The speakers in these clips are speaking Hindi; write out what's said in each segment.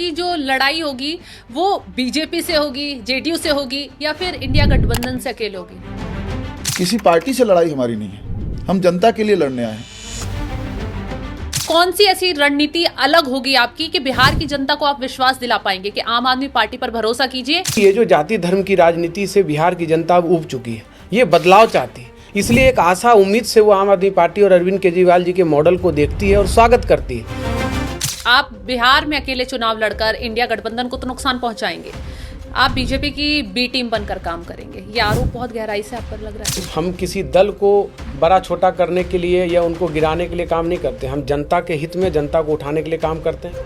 आपकी जो लड़ाई होगी वो बीजेपी से होगी, जेडीयू से होगी या फिर इंडिया गठबंधन से अकेले होगी? किसी पार्टी से लड़ाई हमारी नहीं है, हम जनता के लिए लड़ने आए हैं। कौन सी ऐसी रणनीति अलग होगी आपकी कि बिहार की जनता को आप विश्वास दिला पाएंगे कि आम आदमी पार्टी पर भरोसा कीजिए? ये जो जाति धर्म की राजनीति से बिहार की जनता अब उब चुकी है, ये बदलाव चाहती है, इसलिए एक आशा उम्मीद से वो आम आदमी पार्टी और अरविंद केजरीवाल जी के मॉडल को देखती है और स्वागत करती है। आप बिहार में अकेले चुनाव लड़कर इंडिया गठबंधन को तो नुकसान पहुंचाएंगे, आप बीजेपी की बी टीम बनकर काम करेंगे, ये आरोप बहुत गहराई से आप पर लग रहा है। हम किसी दल को बड़ा छोटा करने के लिए या उनको गिराने के लिए काम नहीं करते, हम जनता के हित में जनता को उठाने के लिए काम करते हैं।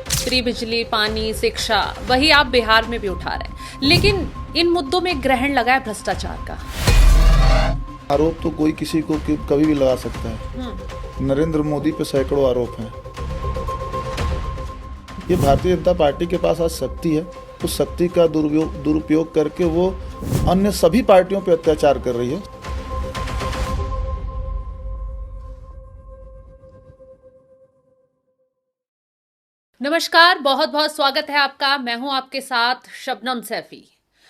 फ्री बिजली, पानी, शिक्षा, वही आप बिहार में भी उठा रहे हैं, लेकिन इन मुद्दों में ग्रहण लगा है भ्रष्टाचार का। आरोप तो कोई किसी को कभी भी लगा सकता है। नरेंद्र मोदी पे सैकड़ों आरोप हैं। ये भारतीय जनता पार्टी के पास आज शक्ति है, उस शक्ति का दुरुपयोग करके वो अन्य सभी पार्टियों पे अत्याचार कर रही है। नमस्कार, बहुत बहुत स्वागत है आपका। मैं हूं आपके साथ शबनम सैफी।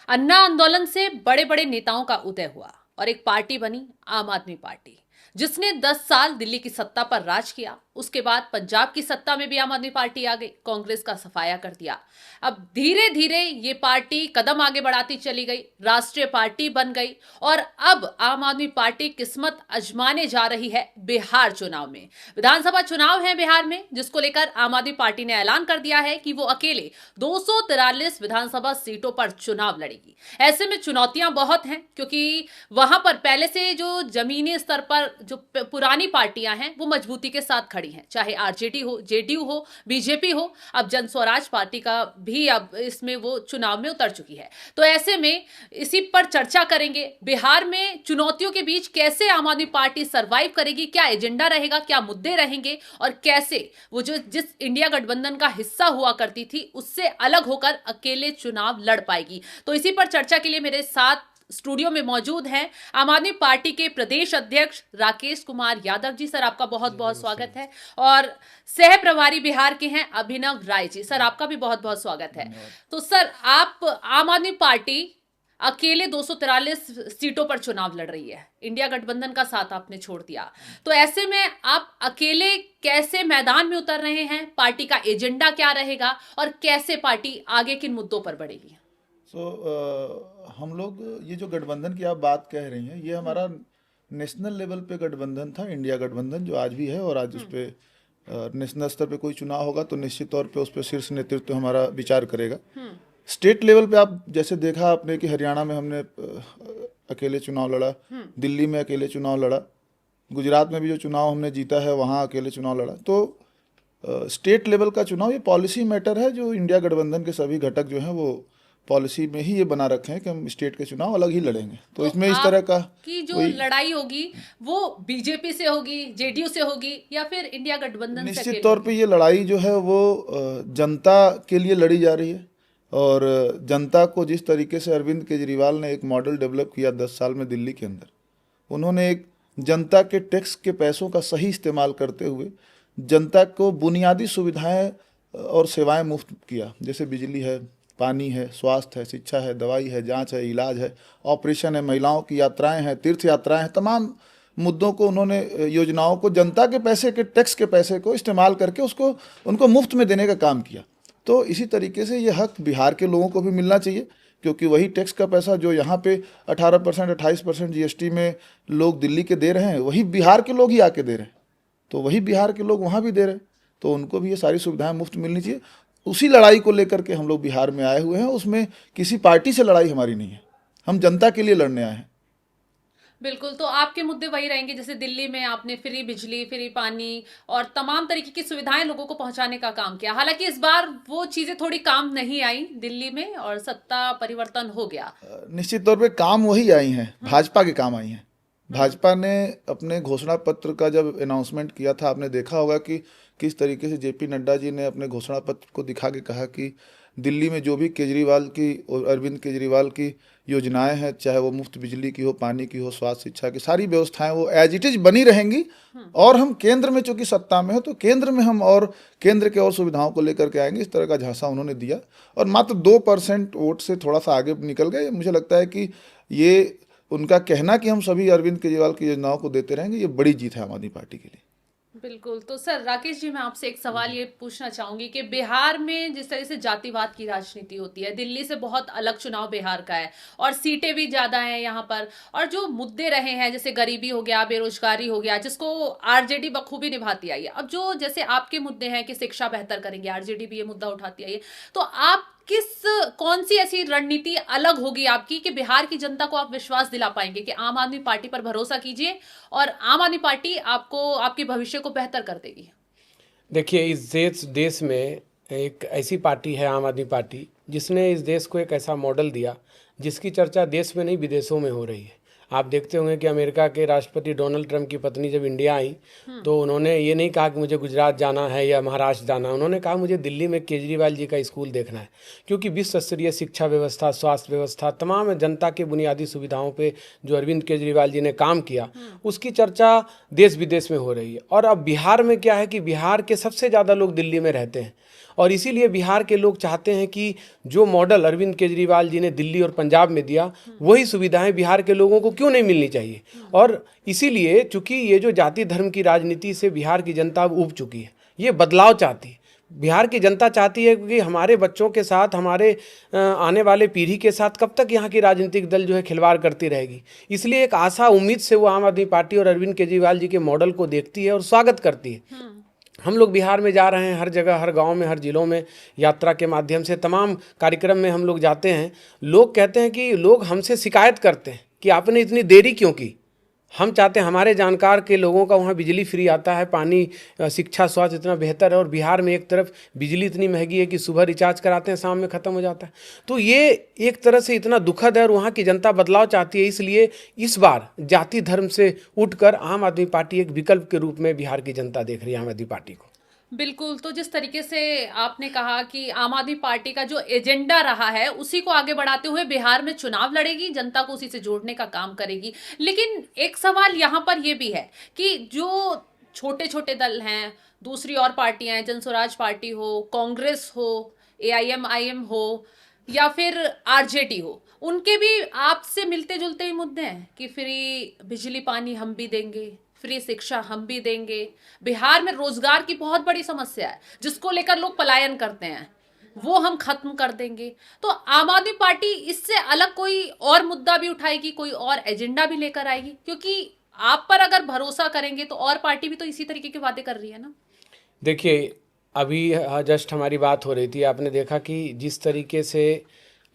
अन्ना आंदोलन से बड़े बड़े नेताओं का उदय हुआ और एक पार्टी बनी आम आदमी पार्टी, जिसने 10 साल दिल्ली की सत्ता पर राज किया। उसके बाद पंजाब की सत्ता में भी आम आदमी पार्टी आ गई, कांग्रेस का सफाया कर दिया। अब धीरे धीरे ये पार्टी कदम आगे बढ़ाती चली गई, राष्ट्रीय पार्टी बन गई और अब आम आदमी पार्टी किस्मत आजमाने जा रही है बिहार चुनाव में। विधानसभा चुनाव है बिहार में, जिसको लेकर आम आदमी पार्टी ने ऐलान कर दिया है कि वो अकेले 243 विधानसभा सीटों पर चुनाव लड़ेगी। ऐसे में चुनौतियां बहुत हैं, क्योंकि वहां पर पहले से जो जमीनी स्तर पर जो पुरानी पार्टियां हैं वो मजबूती के साथ खड़ी हैं, चाहे आरजेडी हो, जेडीयू हो, बीजेपी हो। अब जन स्वराज पार्टी का भी अब इसमें वो चुनाव में उतर चुकी है। तो ऐसे में इसी पर चर्चा करेंगे। बिहार में चुनौतियों के बीच कैसे आम आदमी पार्टी सरवाइव करेगी, क्या एजेंडा रहेगा, क्या मुद्दे रहेंगे और कैसे वो जो जिस इंडिया गठबंधन का हिस्सा हुआ करती थी उससे अलग होकर अकेले चुनाव लड़ पाएगी। तो इसी पर चर्चा के लिए मेरे साथ स्टूडियो में मौजूद हैं आम आदमी पार्टी के प्रदेश अध्यक्ष राकेश कुमार यादव जी। सर, आपका बहुत बहुत स्वागत है। और सह प्रभारी बिहार के हैं अभिनव राय जी। सर, आपका भी बहुत बहुत स्वागत है। तो सर, आप आम आदमी पार्टी अकेले 243 सीटों पर चुनाव लड़ रही है, इंडिया गठबंधन का साथ आपने छोड़ दिया, तो ऐसे में आप अकेले कैसे मैदान में उतर रहे हैं, पार्टी का एजेंडा क्या रहेगा और कैसे पार्टी आगे किन मुद्दों पर बढ़ेगी? हम लोग ये जो गठबंधन की आप बात कह रही हैं, ये हमारा नेशनल लेवल पे गठबंधन था, इंडिया गठबंधन जो आज भी है। और आज उस पर नेशनल स्तर पे कोई चुनाव होगा तो निश्चित तौर पे उस पर शीर्ष नेतृत्व हमारा विचार करेगा। स्टेट लेवल पे आप जैसे देखा आपने कि हरियाणा में हमने अकेले चुनाव लड़ा, दिल्ली में अकेले चुनाव लड़ा, गुजरात में भी जो चुनाव हमने जीता है वहाँ अकेले चुनाव लड़ा। तो स्टेट लेवल का चुनाव ये पॉलिसी मैटर है, जो इंडिया गठबंधन के सभी घटक जो हैं वो पॉलिसी में ही ये बना रखे हैं कि हम स्टेट के चुनाव अलग ही लड़ेंगे। तो इसमें इस तरह का की जो लड़ाई होगी वो बीजेपी से होगी, जेडीयू से होगी या फिर इंडिया गठबंधन से? निश्चित तौर पे ये लड़ाई जो है वो जनता के लिए लड़ी जा रही है। और जनता को जिस तरीके से अरविंद केजरीवाल ने एक मॉडल डेवलप किया 10 साल में दिल्ली के अंदर, उन्होंने एक जनता के टैक्स के पैसों का सही इस्तेमाल करते हुए जनता को बुनियादी सुविधाएं और सेवाएं मुफ्त किया, जैसे बिजली है, पानी है, स्वास्थ्य है, शिक्षा है, दवाई है, जांच है, इलाज है, ऑपरेशन है, महिलाओं की यात्राएं हैं, तीर्थ यात्राएं हैं। तमाम मुद्दों को उन्होंने, योजनाओं को जनता के पैसे के टैक्स के पैसे को इस्तेमाल करके उसको उनको मुफ्त में देने का काम किया। तो इसी तरीके से ये हक बिहार के लोगों को भी मिलना चाहिए, क्योंकि वही टैक्स का पैसा जो यहाँ पे 18%, 28% जीएसटी में लोग दिल्ली के दे रहे हैं, वही बिहार के लोग ही आके दे रहे हैं। तो वही बिहार के लोग वहाँ भी दे रहे हैं, तो उनको भी ये सारी सुविधाएं मुफ्त मिलनी चाहिए। उसी लड़ाई को लेकर के हम लोग बिहार में आए हुए हैं। उसमें किसी पार्टी से लड़ाई हमारी नहीं है, हम जनता के लिए लड़ने आए हैं। बिल्कुल, तो आपके मुद्दे वही रहेंगे, जैसे दिल्ली में आपने फ्री बिजली, फ्री पानी और तमाम तरीके की सुविधाएं लोगों को पहुंचाने का काम किया। हालांकि इस बार वो चीजें थोड़ी काम नहीं आई दिल्ली में और सत्ता परिवर्तन हो गया। निश्चित तौर पे काम वही आई हैं, भाजपा के काम आई हैं। भाजपा ने अपने घोषणा पत्र का जब अनाउंसमेंट किया था, आपने देखा होगा कि किस तरीके से जेपी नड्डा जी ने अपने घोषणा पत्र को दिखा के कहा कि दिल्ली में जो भी केजरीवाल की और अरविंद केजरीवाल की योजनाएं हैं, चाहे वो मुफ्त बिजली की हो, पानी की हो, स्वास्थ्य शिक्षा की, सारी व्यवस्थाएं वो एज इट इज बनी रहेंगी। और हम केंद्र में चूंकि सत्ता में है तो केंद्र में हम और केंद्र के और सुविधाओं को लेकर के आएंगे, इस तरह का झांसा उन्होंने दिया और मात्र 2% वोट से थोड़ा सा आगे निकल गए। मुझे लगता है कि ये उनका कहना कि हम सभी अरविंद केजरीवाल की योजनाओं को देते रहेंगे, ये बड़ी जीत है आम आदमी पार्टी के लिए। बिल्कुल। तो सर राकेश जी, मैं आपसे एक सवाल ये पूछना चाहूंगी कि बिहार में जिस तरह से जातिवाद की राजनीति होती है, दिल्ली से बहुत अलग चुनाव बिहार का है और सीटें भी ज्यादा हैं यहाँ पर, और जो मुद्दे रहे हैं जैसे गरीबी हो गया, बेरोजगारी हो गया, जिसको आरजेडी बखूबी निभाती आई है। अब जो जैसे आपके मुद्दे हैं कि शिक्षा बेहतर करेंगे, आरजेडी भी ये मुद्दा उठाती आई है, तो आप कौन सी ऐसी रणनीति अलग होगी आपकी कि बिहार की जनता को आप विश्वास दिला पाएंगे कि आम आदमी पार्टी पर भरोसा कीजिए और आम आदमी पार्टी आपको आपके भविष्य को बेहतर कर देगी? देखिए, इस देश में एक ऐसी पार्टी है आम आदमी पार्टी, जिसने इस देश को एक ऐसा मॉडल दिया जिसकी चर्चा देश में नहीं विदेशों में हो रही है। आप देखते होंगे कि अमेरिका के राष्ट्रपति डोनाल्ड ट्रंप की पत्नी जब इंडिया आई तो उन्होंने ये नहीं कहा कि मुझे गुजरात जाना है या महाराष्ट्र जाना है, उन्होंने कहा मुझे दिल्ली में केजरीवाल जी का स्कूल देखना है, क्योंकि विश्व स्तरीय शिक्षा व्यवस्था, स्वास्थ्य व्यवस्था, तमाम जनता के बुनियादी सुविधाओं पे जो अरविंद केजरीवाल जी ने काम किया उसकी चर्चा देश विदेश में हो रही है। और अब बिहार में क्या है कि बिहार के सबसे ज़्यादा लोग दिल्ली में रहते हैं और इसीलिए बिहार के लोग चाहते हैं कि जो मॉडल अरविंद केजरीवाल जी ने दिल्ली और पंजाब में दिया वही सुविधाएं बिहार के लोगों को क्यों नहीं मिलनी चाहिए। और इसीलिए चूंकि ये जो जाति धर्म की राजनीति से बिहार की जनता अब ऊब चुकी है, ये बदलाव चाहती है। बिहार की जनता चाहती है कि हमारे बच्चों के साथ, हमारे आने वाले पीढ़ी के साथ कब तक यहाँ की राजनीतिक दल जो है खिलवाड़ करती रहेगी। इसलिए एक आशा उम्मीद से वो आम आदमी पार्टी और अरविंद केजरीवाल जी के मॉडल को देखती है और स्वागत करती है। हम लोग बिहार में जा रहे हैं, हर जगह, हर गांव में, हर जिलों में यात्रा के माध्यम से तमाम कार्यक्रम में हम लोग जाते हैं। लोग कहते हैं कि लोग हमसे शिकायत करते हैं कि आपने इतनी देरी क्यों की। हम चाहते हैं हमारे जानकार के लोगों का वहाँ बिजली फ्री आता है, पानी, शिक्षा, स्वास्थ्य इतना बेहतर है, और बिहार में एक तरफ बिजली इतनी महंगी है कि सुबह रिचार्ज कराते हैं, शाम में ख़त्म हो जाता है। तो ये एक तरह से इतना दुखद है और वहाँ की जनता बदलाव चाहती है। इसलिए इस बार जाति धर्म से उठकर आम आदमी पार्टी एक विकल्प के रूप में बिहार की जनता देख रही है आम आदमी पार्टी को। बिल्कुल। तो जिस तरीके से आपने कहा कि आम आदमी पार्टी का जो एजेंडा रहा है उसी को आगे बढ़ाते हुए बिहार में चुनाव लड़ेगी, जनता को उसी से जोड़ने का काम करेगी। लेकिन एक सवाल यहाँ पर यह भी है कि जो छोटे छोटे दल हैं, दूसरी और पार्टियां हैं, जनस्वराज पार्टी हो, कांग्रेस हो, एआईएमआईएम हो या फिर आरजेडी हो, उनके भी आपसे मिलते जुलते ही मुद्दे हैं कि फ्री बिजली पानी हम भी देंगे, फ्री शिक्षा हम भी देंगे। बिहार में रोजगार की बहुत बड़ी समस्या है जिसको लेकर लोग पलायन करते हैं, वो हम खत्म कर देंगे। तो आम आदमी पार्टी इससे अलग कोई और मुद्दा भी उठाएगी, कोई और एजेंडा भी लेकर आएगी, क्योंकि आप पर अगर भरोसा करेंगे तो और पार्टी भी तो इसी तरीके के वादे कर रही है ना। देखिए, अभी जस्ट हमारी बात हो रही थी, आपने देखा कि जिस तरीके से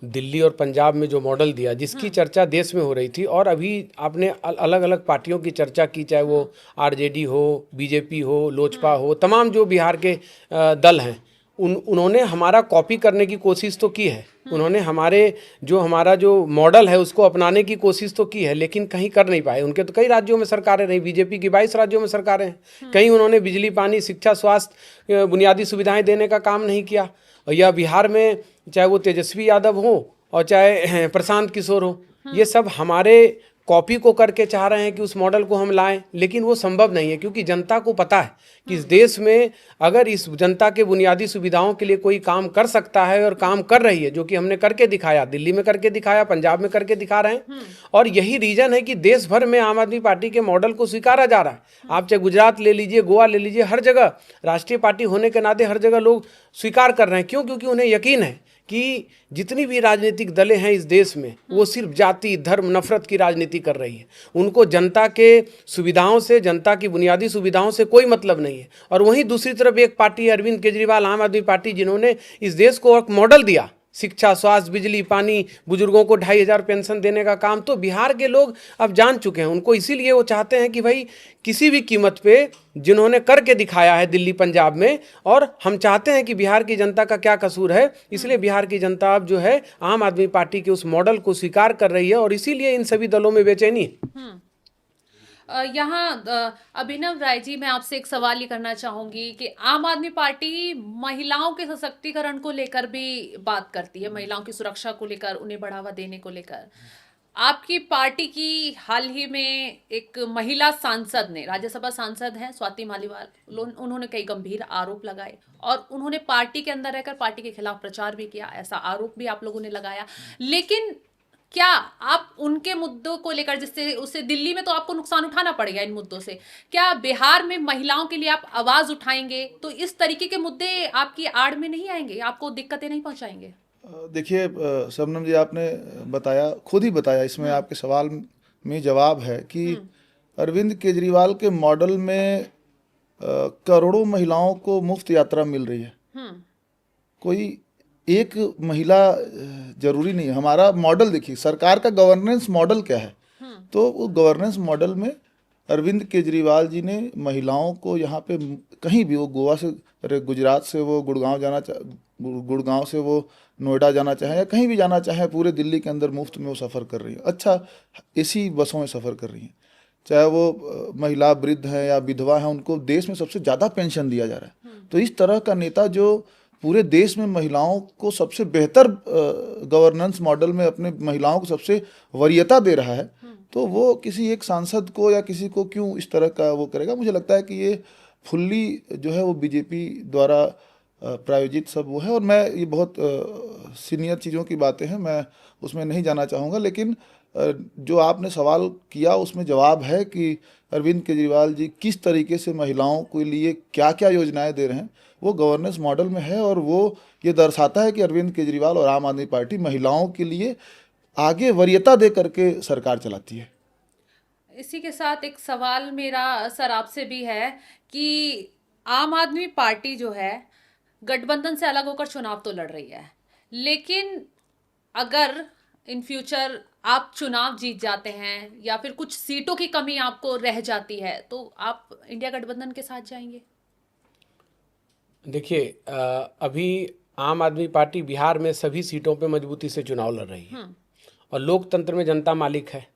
दिल्ली और पंजाब में जो मॉडल दिया, जिसकी चर्चा देश में हो रही थी, और अभी आपने अलग अलग पार्टियों की चर्चा की, चाहे वो आरजेडी हो, बीजेपी हो, लोजपा हो, तमाम जो बिहार के दल हैं, उन्होंने हमारा कॉपी करने की कोशिश तो की है। उन्होंने हमारा जो मॉडल है उसको अपनाने की कोशिश तो की है, लेकिन कहीं कर नहीं पाए। उनके तो कई राज्यों में सरकारें रही, बीजेपी की 22 राज्यों में सरकारें हैं, कहीं उन्होंने बिजली, पानी, शिक्षा, स्वास्थ्य, बुनियादी सुविधाएं देने का काम नहीं किया। या बिहार में चाहे वो तेजस्वी यादव हो और चाहे प्रशांत किशोर हो, ये सब हमारे कॉपी को करके चाह रहे हैं कि उस मॉडल को हम लाएं, लेकिन वो संभव नहीं है, क्योंकि जनता को पता है कि इस देश में अगर इस जनता के बुनियादी सुविधाओं के लिए कोई काम कर सकता है और काम कर रही है, जो कि हमने करके दिखाया, दिल्ली में करके दिखाया, पंजाब में करके दिखा रहे हैं, और यही रीजन है कि देश भर में आम आदमी पार्टी के मॉडल को स्वीकारा जा रहा है। आप चाहे गुजरात ले लीजिए, गोवा ले लीजिए, हर जगह राष्ट्रीय पार्टी होने के नाते हर जगह लोग स्वीकार कर रहे हैं। क्यों? क्योंकि उन्हें यकीन है कि जितनी भी राजनीतिक दलें हैं इस देश में, वो सिर्फ जाति, धर्म, नफरत की राजनीति कर रही है। उनको जनता के सुविधाओं से, जनता की बुनियादी सुविधाओं से कोई मतलब नहीं है। और वहीं दूसरी तरफ एक पार्टी अरविंद केजरीवाल, आम आदमी पार्टी, जिन्होंने इस देश को एक मॉडल दिया, शिक्षा, स्वास्थ्य, बिजली, पानी, बुजुर्गों को 2500 पेंशन देने का काम तो बिहार के लोग अब जान चुके हैं उनको। इसीलिए वो चाहते हैं कि भाई किसी भी कीमत पे जिन्होंने करके दिखाया है दिल्ली, पंजाब में, और हम चाहते हैं कि बिहार की जनता का क्या कसूर है, इसलिए बिहार की जनता अब जो है आम आदमी पार्टी के उस मॉडल को स्वीकार कर रही है, और इसीलिए इन सभी दलों में बेचैनी है। यहाँ अभिनव राय जी, मैं आपसे एक सवाल ये करना चाहूंगी कि आम आदमी पार्टी महिलाओं के सशक्तिकरण को लेकर भी बात करती है, महिलाओं की सुरक्षा को लेकर, उन्हें बढ़ावा देने को लेकर। आपकी पार्टी की हाल ही में एक महिला सांसद ने, राज्यसभा सांसद हैं स्वाति मालीवाल, उन्होंने कई गंभीर आरोप लगाए और उन्होंने पार्टी के अंदर रहकर पार्टी के खिलाफ प्रचार भी किया, ऐसा आरोप भी आप लोगों ने लगाया। लेकिन क्या आप उनके मुद्दों को लेकर, जिससे उससे दिल्ली में तो आपको नुकसान उठाना पड़ेगा इन मुद्दों से, क्या बिहार में महिलाओं के लिए आप आवाज उठाएंगे तो इस तरीके के मुद्दे आपकी आड़ में नहीं आएंगे, आपको दिक्कतें नहीं पहुंचाएंगे? देखिए शबनम जी, आपने बताया, खुद ही बताया, इसमें आपके सवाल में जवाब है कि अरविंद केजरीवाल के मॉडल में करोड़ों महिलाओं को मुफ्त यात्रा मिल रही है। कोई एक महिला जरूरी नहीं है। हमारा मॉडल देखिए, सरकार का गवर्नेंस मॉडल क्या है, तो वो गवर्नेंस मॉडल में अरविंद केजरीवाल जी ने महिलाओं को यहाँ पे कहीं भी, वो गोवा से, अरे गुजरात से वो गुड़गांव से वो नोएडा जाना चाहे या कहीं भी जाना चाहे, पूरे दिल्ली के अंदर मुफ्त में वो सफ़र कर रही है। अच्छा, एसी बसों में सफ़र कर रही हैं, चाहे वो महिला वृद्ध हैं या विधवा हैं, उनको देश में सबसे ज़्यादा पेंशन दिया जा रहा है। तो इस तरह का नेता जो पूरे देश में महिलाओं को सबसे बेहतर गवर्नेंस मॉडल में अपने महिलाओं को सबसे वरीयता दे रहा है, तो वो किसी एक सांसद को या किसी को क्यों इस तरह का वो करेगा? मुझे लगता है कि ये फुल्ली जो है वो बीजेपी द्वारा प्रायोजित सब वो है। और मैं ये बहुत सीनियर चीज़ों की बातें हैं, मैं उसमें नहीं जाना चाहूँगा, लेकिन जो आपने सवाल किया उसमें जवाब है कि अरविंद केजरीवाल जी किस तरीके से महिलाओं के लिए क्या क्या योजनाएं दे रहे हैं, वो गवर्नेंस मॉडल में है। और वो ये दर्शाता है कि अरविंद केजरीवाल और आम आदमी पार्टी महिलाओं के लिए आगे वरीयता दे करके सरकार चलाती है। इसी के साथ एक सवाल मेरा सर आपसे भी है कि आम आदमी पार्टी जो है गठबंधन से अलग होकर चुनाव तो लड़ रही है, लेकिन अगर इन फ्यूचर आप चुनाव जीत जाते हैं या फिर कुछ सीटों की कमी आपको रह जाती है, तो आप इंडिया गठबंधन के साथ जाएंगे? देखिए, अभी आम आदमी पार्टी बिहार में सभी सीटों पे मजबूती से चुनाव लड़ रही है और लोकतंत्र में जनता मालिक है।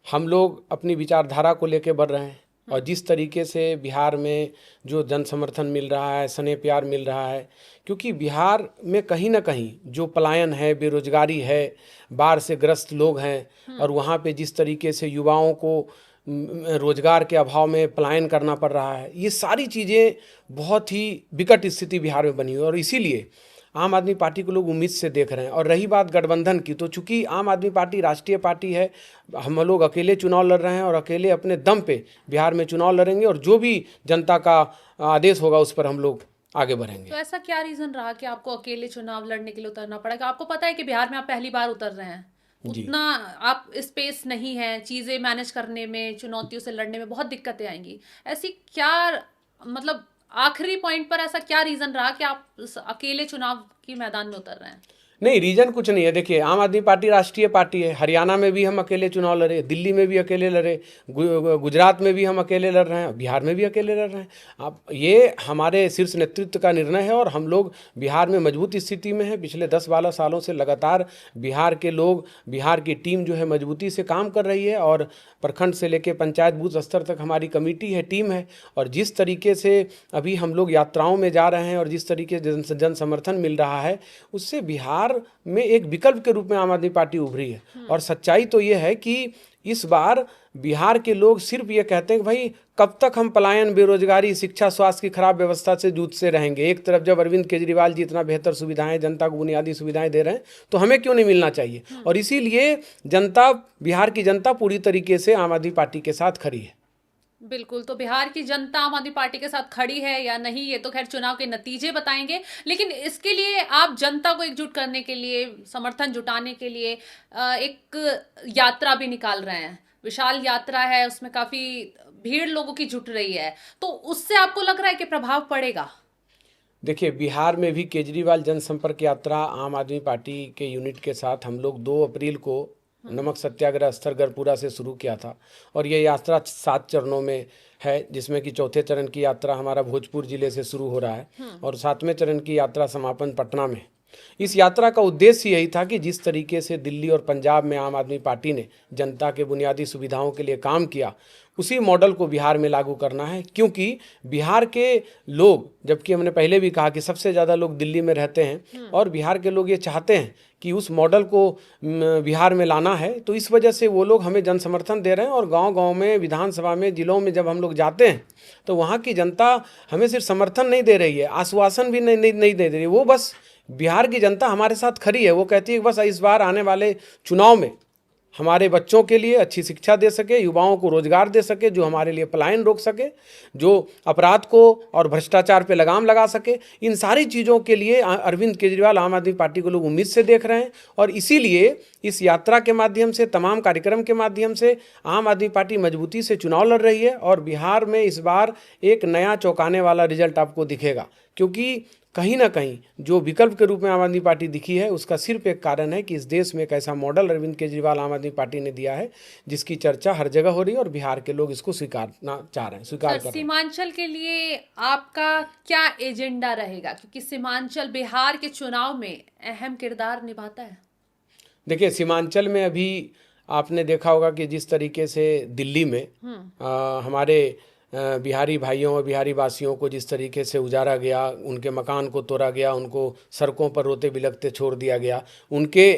हम लोग अपनी विचारधारा को लेकर बढ़ रहे हैं और जिस तरीके से बिहार में जो जन समर्थन मिल रहा है, स्नेह प्यार मिल रहा है, क्योंकि बिहार में कहीं ना कहीं जो पलायन है, बेरोजगारी है, बाढ़ से ग्रस्त लोग हैं और वहाँ पे जिस तरीके से युवाओं को रोजगार के अभाव में पलायन करना पड़ रहा है, ये सारी चीज़ें बहुत ही विकट स्थिति बिहार में बनी हुई है और इसीलिए आम आदमी पार्टी को लोग उम्मीद से देख रहे हैं। और रही बात गठबंधन की, तो चूंकि आम आदमी पार्टी राष्ट्रीय पार्टी है, हम लोग अकेले चुनाव लड़ रहे हैं और अकेले अपने दम पे बिहार में चुनाव लड़ेंगे और जो भी जनता का आदेश होगा उस पर हम लोग आगे बढ़ेंगे। तो ऐसा क्या रीजन रहा कि आपको अकेले चुनाव लड़ने के लिए उतरना पड़ेगा? आपको पता है कि बिहार में आप पहली बार उतर रहे हैं, उतना आप स्पेस नहीं है, चीजें मैनेज करने में, चुनौतियों से लड़ने में बहुत दिक्कतें आएंगी। ऐसी क्या, मतलब आखिरी पॉइंट पर ऐसा क्या रीजन रहा कि आप अकेले चुनाव की मैदान में उतर रहे हैं? नहीं, रीजन कुछ नहीं है। देखिए, आम आदमी पार्टी राष्ट्रीय पार्टी है। हरियाणा में भी हम अकेले चुनाव लड़े, दिल्ली में भी अकेले लड़े, गुजरात में भी हम अकेले लड़ रहे हैं, बिहार में भी अकेले लड़ रहे हैं। अब ये हमारे शीर्ष नेतृत्व का निर्णय है और हम लोग बिहार में मजबूत स्थिति में है। पिछले 10-12 सालों से लगातार बिहार के लोग, बिहार की टीम जो है मजबूती से काम कर रही है और प्रखंड से लेकर पंचायत बूथ स्तर तक हमारी कमेटी है, टीम है। और जिस तरीके से अभी हम लोग यात्राओं में जा रहे हैं और जिस तरीके से जन समर्थन मिल रहा है, उससे बिहार में एक विकल्प के रूप में आम आदमी पार्टी उभरी है। और सच्चाई तो ये है कि इस बार बिहार के लोग सिर्फ ये कहते हैं कि भाई कब तक हम पलायन, बेरोजगारी, शिक्षा, स्वास्थ्य की खराब व्यवस्था से जूझते रहेंगे। एक तरफ जब अरविंद केजरीवाल जी इतना बेहतर सुविधाएं, जनता को बुनियादी सुविधाएं दे रहे हैं, तो हमें क्यों नहीं मिलना चाहिए? और इसीलिए जनता, बिहार की जनता पूरी तरीके से आम आदमी पार्टी के साथ खड़ी है। बिल्कुल, तो बिहार की जनता आम आदमी पार्टी के साथ खड़ी है या नहीं, ये तो खैर चुनाव के नतीजे बताएंगे। लेकिन इसके लिए आप जनता को एकजुट करने के लिए, समर्थन जुटाने के लिए एक यात्रा भी निकाल रहे हैं, विशाल यात्रा है, उसमें काफी भीड़ लोगों की जुट रही है, तो उससे आपको लग रहा है कि प्रभाव पड़ेगा? देखिए, बिहार में भी केजरीवाल जनसंपर्क यात्रा आम आदमी पार्टी के यूनिट के साथ हम लोग 2 अप्रैल को नमक सत्याग्रह स्थरगरपुरा से शुरू किया था और ये यात्रा 7 चरणों में है, जिसमें कि चौथे चरण की यात्रा हमारा भोजपुर जिले से शुरू हो रहा है और 7वें चरण की यात्रा समापन पटना में इस यात्रा का उद्देश्य यही था कि जिस तरीके से दिल्ली और पंजाब में आम आदमी पार्टी ने जनता के बुनियादी सुविधाओं के लिए काम किया, उसी मॉडल को बिहार में लागू करना है। क्योंकि बिहार के लोग, जबकि हमने पहले भी कहा कि सबसे ज़्यादा लोग दिल्ली में रहते हैं और बिहार के लोग ये चाहते हैं कि उस मॉडल को बिहार में लाना है, तो इस वजह से वो लोग हमें जन समर्थन दे रहे हैं। और गांव-गांव में, विधानसभा में, जिलों में जब हम लोग जाते हैं तो वहाँ की जनता हमें सिर्फ समर्थन नहीं दे रही है, आश्वासन भी नहीं दे रही है। वो बस बिहार की जनता हमारे साथ खड़ी है। वो कहती है कि बस इस बार आने वाले चुनाव में हमारे बच्चों के लिए अच्छी शिक्षा दे सके, युवाओं को रोजगार दे सके, जो हमारे लिए पलायन रोक सके, जो अपराध को और भ्रष्टाचार पे लगाम लगा सके। इन सारी चीज़ों के लिए अरविंद केजरीवाल, आम आदमी पार्टी को लोग उम्मीद से देख रहे हैं। और इसीलिए इस यात्रा के माध्यम से, तमाम कार्यक्रम के माध्यम से आम आदमी पार्टी मजबूती से चुनाव लड़ रही है। और बिहार में इस बार एक नया चौंकाने वाला रिजल्ट आपको दिखेगा। क्योंकि कहीं ना कहीं जो विकल्प के रूप में आम आदमी पार्टी दिखी है, उसका सिर्फ एक कारण है कि इस देश में एक ऐसा मॉडल अरविंद केजरीवाल, आम आदमी पार्टी ने दिया है, जिसकी चर्चा हर जगह हो रही है और बिहार के लोग इसको स्वीकारना चाह रहे हैं, स्वीकार कर रहे हैं। सीमांचल के लिए आपका क्या एजेंडा रहेगा, क्योंकि सीमांचल बिहार के चुनाव में अहम किरदार निभाता है? देखिए, सीमांचल में अभी आपने देखा होगा कि जिस तरीके से दिल्ली में हमारे बिहारी भाइयों और बिहारी वासियों को जिस तरीके से उजारा गया, उनके मकान को तोड़ा गया, उनको सड़कों पर रोते बिलखते छोड़ दिया गया, उनके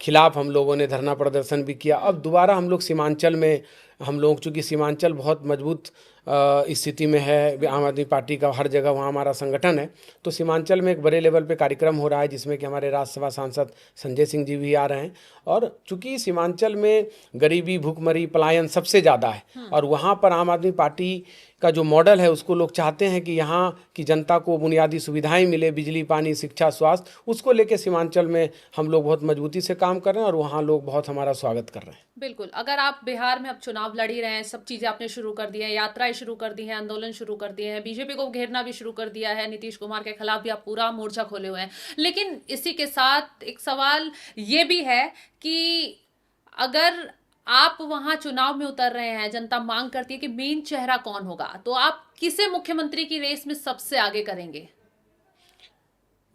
खिलाफ हम लोगों ने धरना प्रदर्शन भी किया। अब दोबारा हम लोग सीमांचल में, हम लोग चूँकि सीमांचल बहुत मजबूत स्थिति में है, आम आदमी पार्टी का हर जगह वहाँ हमारा संगठन है, तो सीमांचल में एक बड़े लेवल पे कार्यक्रम हो रहा है, जिसमें कि हमारे राज्यसभा सांसद संजय सिंह जी भी आ रहे हैं। और चूँकि सीमांचल में गरीबी, भूखमरी, पलायन सबसे ज़्यादा है, और वहाँ पर आम आदमी पार्टी का जो मॉडल है उसको लोग चाहते हैं कि यहाँ की जनता को बुनियादी सुविधाएं मिले, बिजली, पानी, शिक्षा, स्वास्थ्य, उसको लेके सीमांचल में हम लोग बहुत मजबूती से काम कर रहे हैं और वहाँ लोग बहुत हमारा स्वागत कर रहे हैं। बिल्कुल। अगर आप बिहार में अब चुनाव लड़ ही रहे हैं, सब चीजें आपने शुरू कर दी हैं, यात्राएं शुरू कर दी हैं, आंदोलन शुरू कर दिए हैं, बीजेपी को घेरना भी शुरू कर दिया है, नीतीश कुमार के खिलाफ भी आप पूरा मोर्चा खोले हुए हैं, लेकिन इसी के साथ एक सवाल ये भी है कि अगर आप वहां चुनाव में उतर रहे हैं, जनता मांग करती है कि मेन चेहरा कौन होगा, तो आप किसे मुख्यमंत्री की रेस में सबसे आगे करेंगे?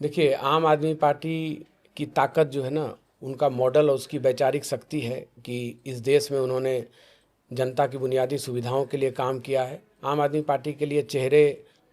देखिए, आम आदमी पार्टी की ताकत जो है ना, उनका मॉडल और उसकी वैचारिक शक्ति है कि इस देश में उन्होंने जनता की बुनियादी सुविधाओं के लिए काम किया है। आम आदमी पार्टी के लिए चेहरे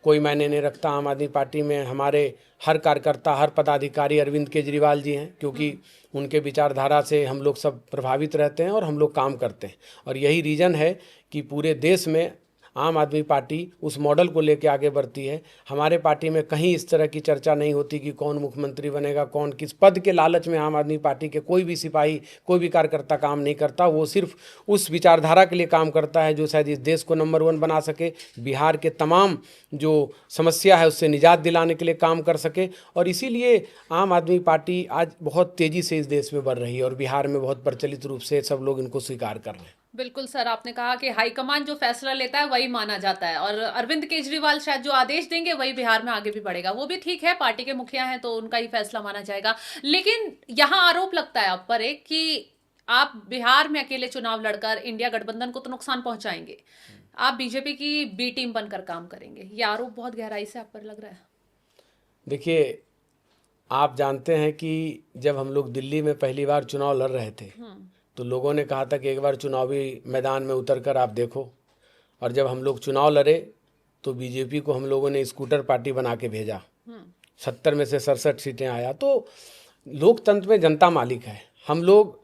कोई मायने नहीं रखता। आम आदमी पार्टी में हमारे हर कार्यकर्ता, हर पदाधिकारी अरविंद केजरीवाल जी हैं, क्योंकि उनके विचारधारा से हम लोग सब प्रभावित रहते हैं और हम लोग काम करते हैं। और यही रीज़न है कि पूरे देश में आम आदमी पार्टी उस मॉडल को लेकर आगे बढ़ती है। हमारे पार्टी में कहीं इस तरह की चर्चा नहीं होती कि कौन मुख्यमंत्री बनेगा, कौन किस पद के लालच में आम आदमी पार्टी के कोई भी सिपाही, कोई भी कार्यकर्ता काम नहीं करता। वो सिर्फ उस विचारधारा के लिए काम करता है जो शायद इस देश को नंबर 1 बना सके, बिहार के तमाम जो समस्या है उससे निजात दिलाने के लिए काम कर सके। और इसीलिए आम आदमी पार्टी आज बहुत तेज़ी से इस देश में बढ़ रही है और बिहार में बहुत प्रचलित रूप से सब लोग इनको स्वीकार कर रहे हैं। बिल्कुल सर, आपने कहा कि हाईकमान जो फैसला लेता है वही माना जाता है, और अरविंद केजरीवाल शायद जो आदेश देंगे वही बिहार में आगे भी बढ़ेगा। वो भी ठीक है, पार्टी के मुखिया हैं तो उनका ही फैसला माना जाएगा। लेकिन यहाँ आरोप लगता है आप पर एक कि आप बिहार में अकेले चुनाव लड़कर इंडिया गठबंधन को तो नुकसान पहुंचाएंगे, आप बीजेपी की बी टीम बनकर काम करेंगे। ये आरोप बहुत गहराई से आप पर लग रहा है। देखिए, आप जानते हैं कि जब हम लोग दिल्ली में पहली बार चुनाव लड़ रहे थे तो लोगों ने कहा था कि एक बार चुनावी मैदान में उतर कर आप देखो। और जब हम लोग चुनाव लड़े तो बीजेपी को हम लोगों ने स्कूटर पार्टी बना के भेजा, 70 में से 67 सीटें आया। तो लोकतंत्र में जनता मालिक है। हम लोग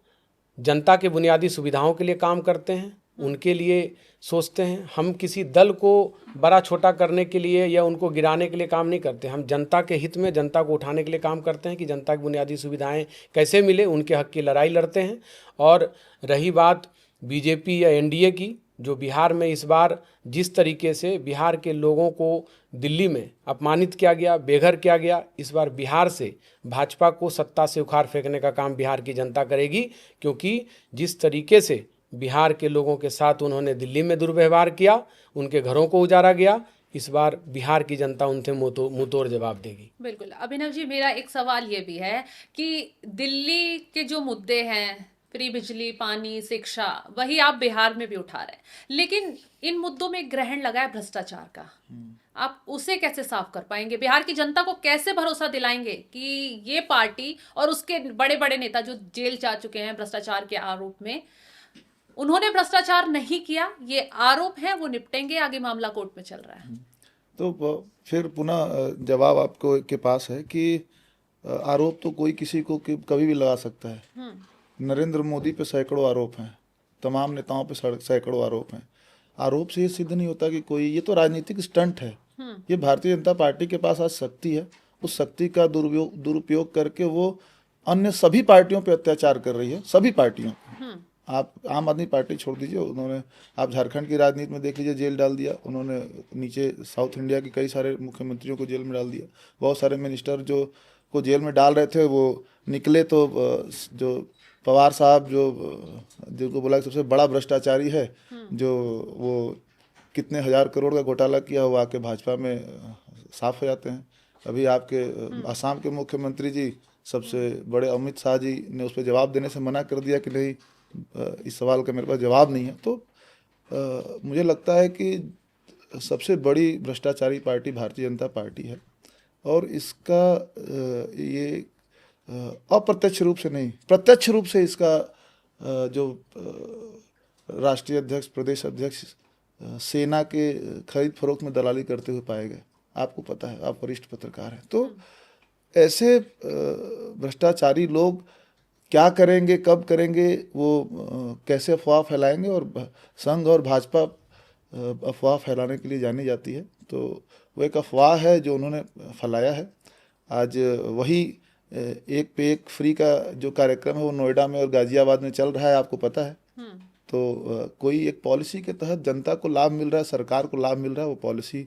जनता के बुनियादी सुविधाओं के लिए काम करते हैं, उनके लिए सोचते हैं। हम किसी दल को बड़ा छोटा करने के लिए या उनको गिराने के लिए काम नहीं करते। हम जनता के हित में, जनता को उठाने के लिए काम करते हैं कि जनता की बुनियादी सुविधाएं कैसे मिले, उनके हक की लड़ाई लड़ते हैं। और रही बात बीजेपी या एनडीए की, जो बिहार में इस बार जिस तरीके से बिहार के लोगों को दिल्ली में अपमानित किया गया, बेघर किया गया, इस बार बिहार से भाजपा को सत्ता से उखाड़ फेंकने का काम बिहार की जनता करेगी। क्योंकि जिस तरीके से बिहार के लोगों के साथ उन्होंने दिल्ली में दुर्व्यवहार किया, उनके घरों को उजाड़ा गया, इस बार बिहार की जनता उनसे मुंहतोड़ जवाब देगी। बिल्कुल। अभिनव जी, मेरा एक सवाल ये भी है कि दिल्ली के जो मुद्दे हैं, फ्री बिजली, पानी, शिक्षा, वही आप बिहार में भी उठा रहे हैं। लेकिन इन मुद्दों में ग्रहण लगा है भ्रष्टाचार का। आप उसे कैसे साफ कर पाएंगे? बिहार की जनता को कैसे भरोसा दिलाएंगे कि ये पार्टी और उसके बड़े बड़े नेता जो जेल जा चुके हैं भ्रष्टाचार के आरोप में, उन्होंने भ्रष्टाचार नहीं किया, ये आरोप है, वो निपटेंगे, आगे मामला कोर्ट में चल रहा है। तो फिर पुनः जवाब आपको के पास है कि आरोप तो कोई किसी को कभी भी लगा सकता है। नरेंद्र मोदी पे सैकड़ों आरोप हैं, तमाम नेताओं पे सैकड़ों आरोप हैं। आरोप से ये सिद्ध नहीं होता कि कोई, ये तो राजनीतिक स्टंट है। ये भारतीय जनता पार्टी के पास आज शक्ति है, उस शक्ति का दुरुपयोग करके वो अन्य सभी पार्टियों पे अत्याचार कर रही है, सभी पार्टियों। आप आम आदमी पार्टी छोड़ दीजिए, उन्होंने, आप झारखंड की राजनीति में देख लीजिए, जेल डाल दिया उन्होंने। नीचे साउथ इंडिया के कई सारे मुख्यमंत्रियों को जेल में डाल दिया। बहुत सारे मिनिस्टर जो को जेल में डाल रहे थे वो निकले, तो जो पवार साहब जिनको बोला कि सबसे बड़ा भ्रष्टाचारी है, जो वो कितने हजार करोड़ का घोटाला किया, वो आके भाजपा में साफ हो जाते हैं। अभी आपके असम के मुख्यमंत्री जी, सबसे बड़े अमित शाह जी ने उस पर जवाब देने से मना कर दिया कि नहीं, इस सवाल का मेरे पास जवाब नहीं है। तो मुझे लगता है कि सबसे बड़ी भ्रष्टाचारी पार्टी भारतीय जनता पार्टी है, और इसका ये अप्रत्यक्ष रूप से नहीं, प्रत्यक्ष रूप से इसका जो राष्ट्रीय अध्यक्ष, प्रदेश अध्यक्ष सेना के खरीद फरोख्त में दलाली करते हुए पाए गए। आपको पता है, आप वरिष्ठ पत्रकार हैं। तो ऐसे भ्रष्टाचारी लोग क्या करेंगे, कब करेंगे, वो कैसे अफवाह फैलाएंगे, और संघ और भाजपा अफवाह फैलाने के लिए जानी जाती है। तो वो एक अफवाह है जो उन्होंने फैलाया है। आज वही एक पे एक फ्री का जो कार्यक्रम है वो नोएडा में और गाजियाबाद में चल रहा है, आपको पता है। तो कोई एक पॉलिसी के तहत जनता को लाभ मिल रहा है, सरकार को लाभ मिल रहा है, वो पॉलिसी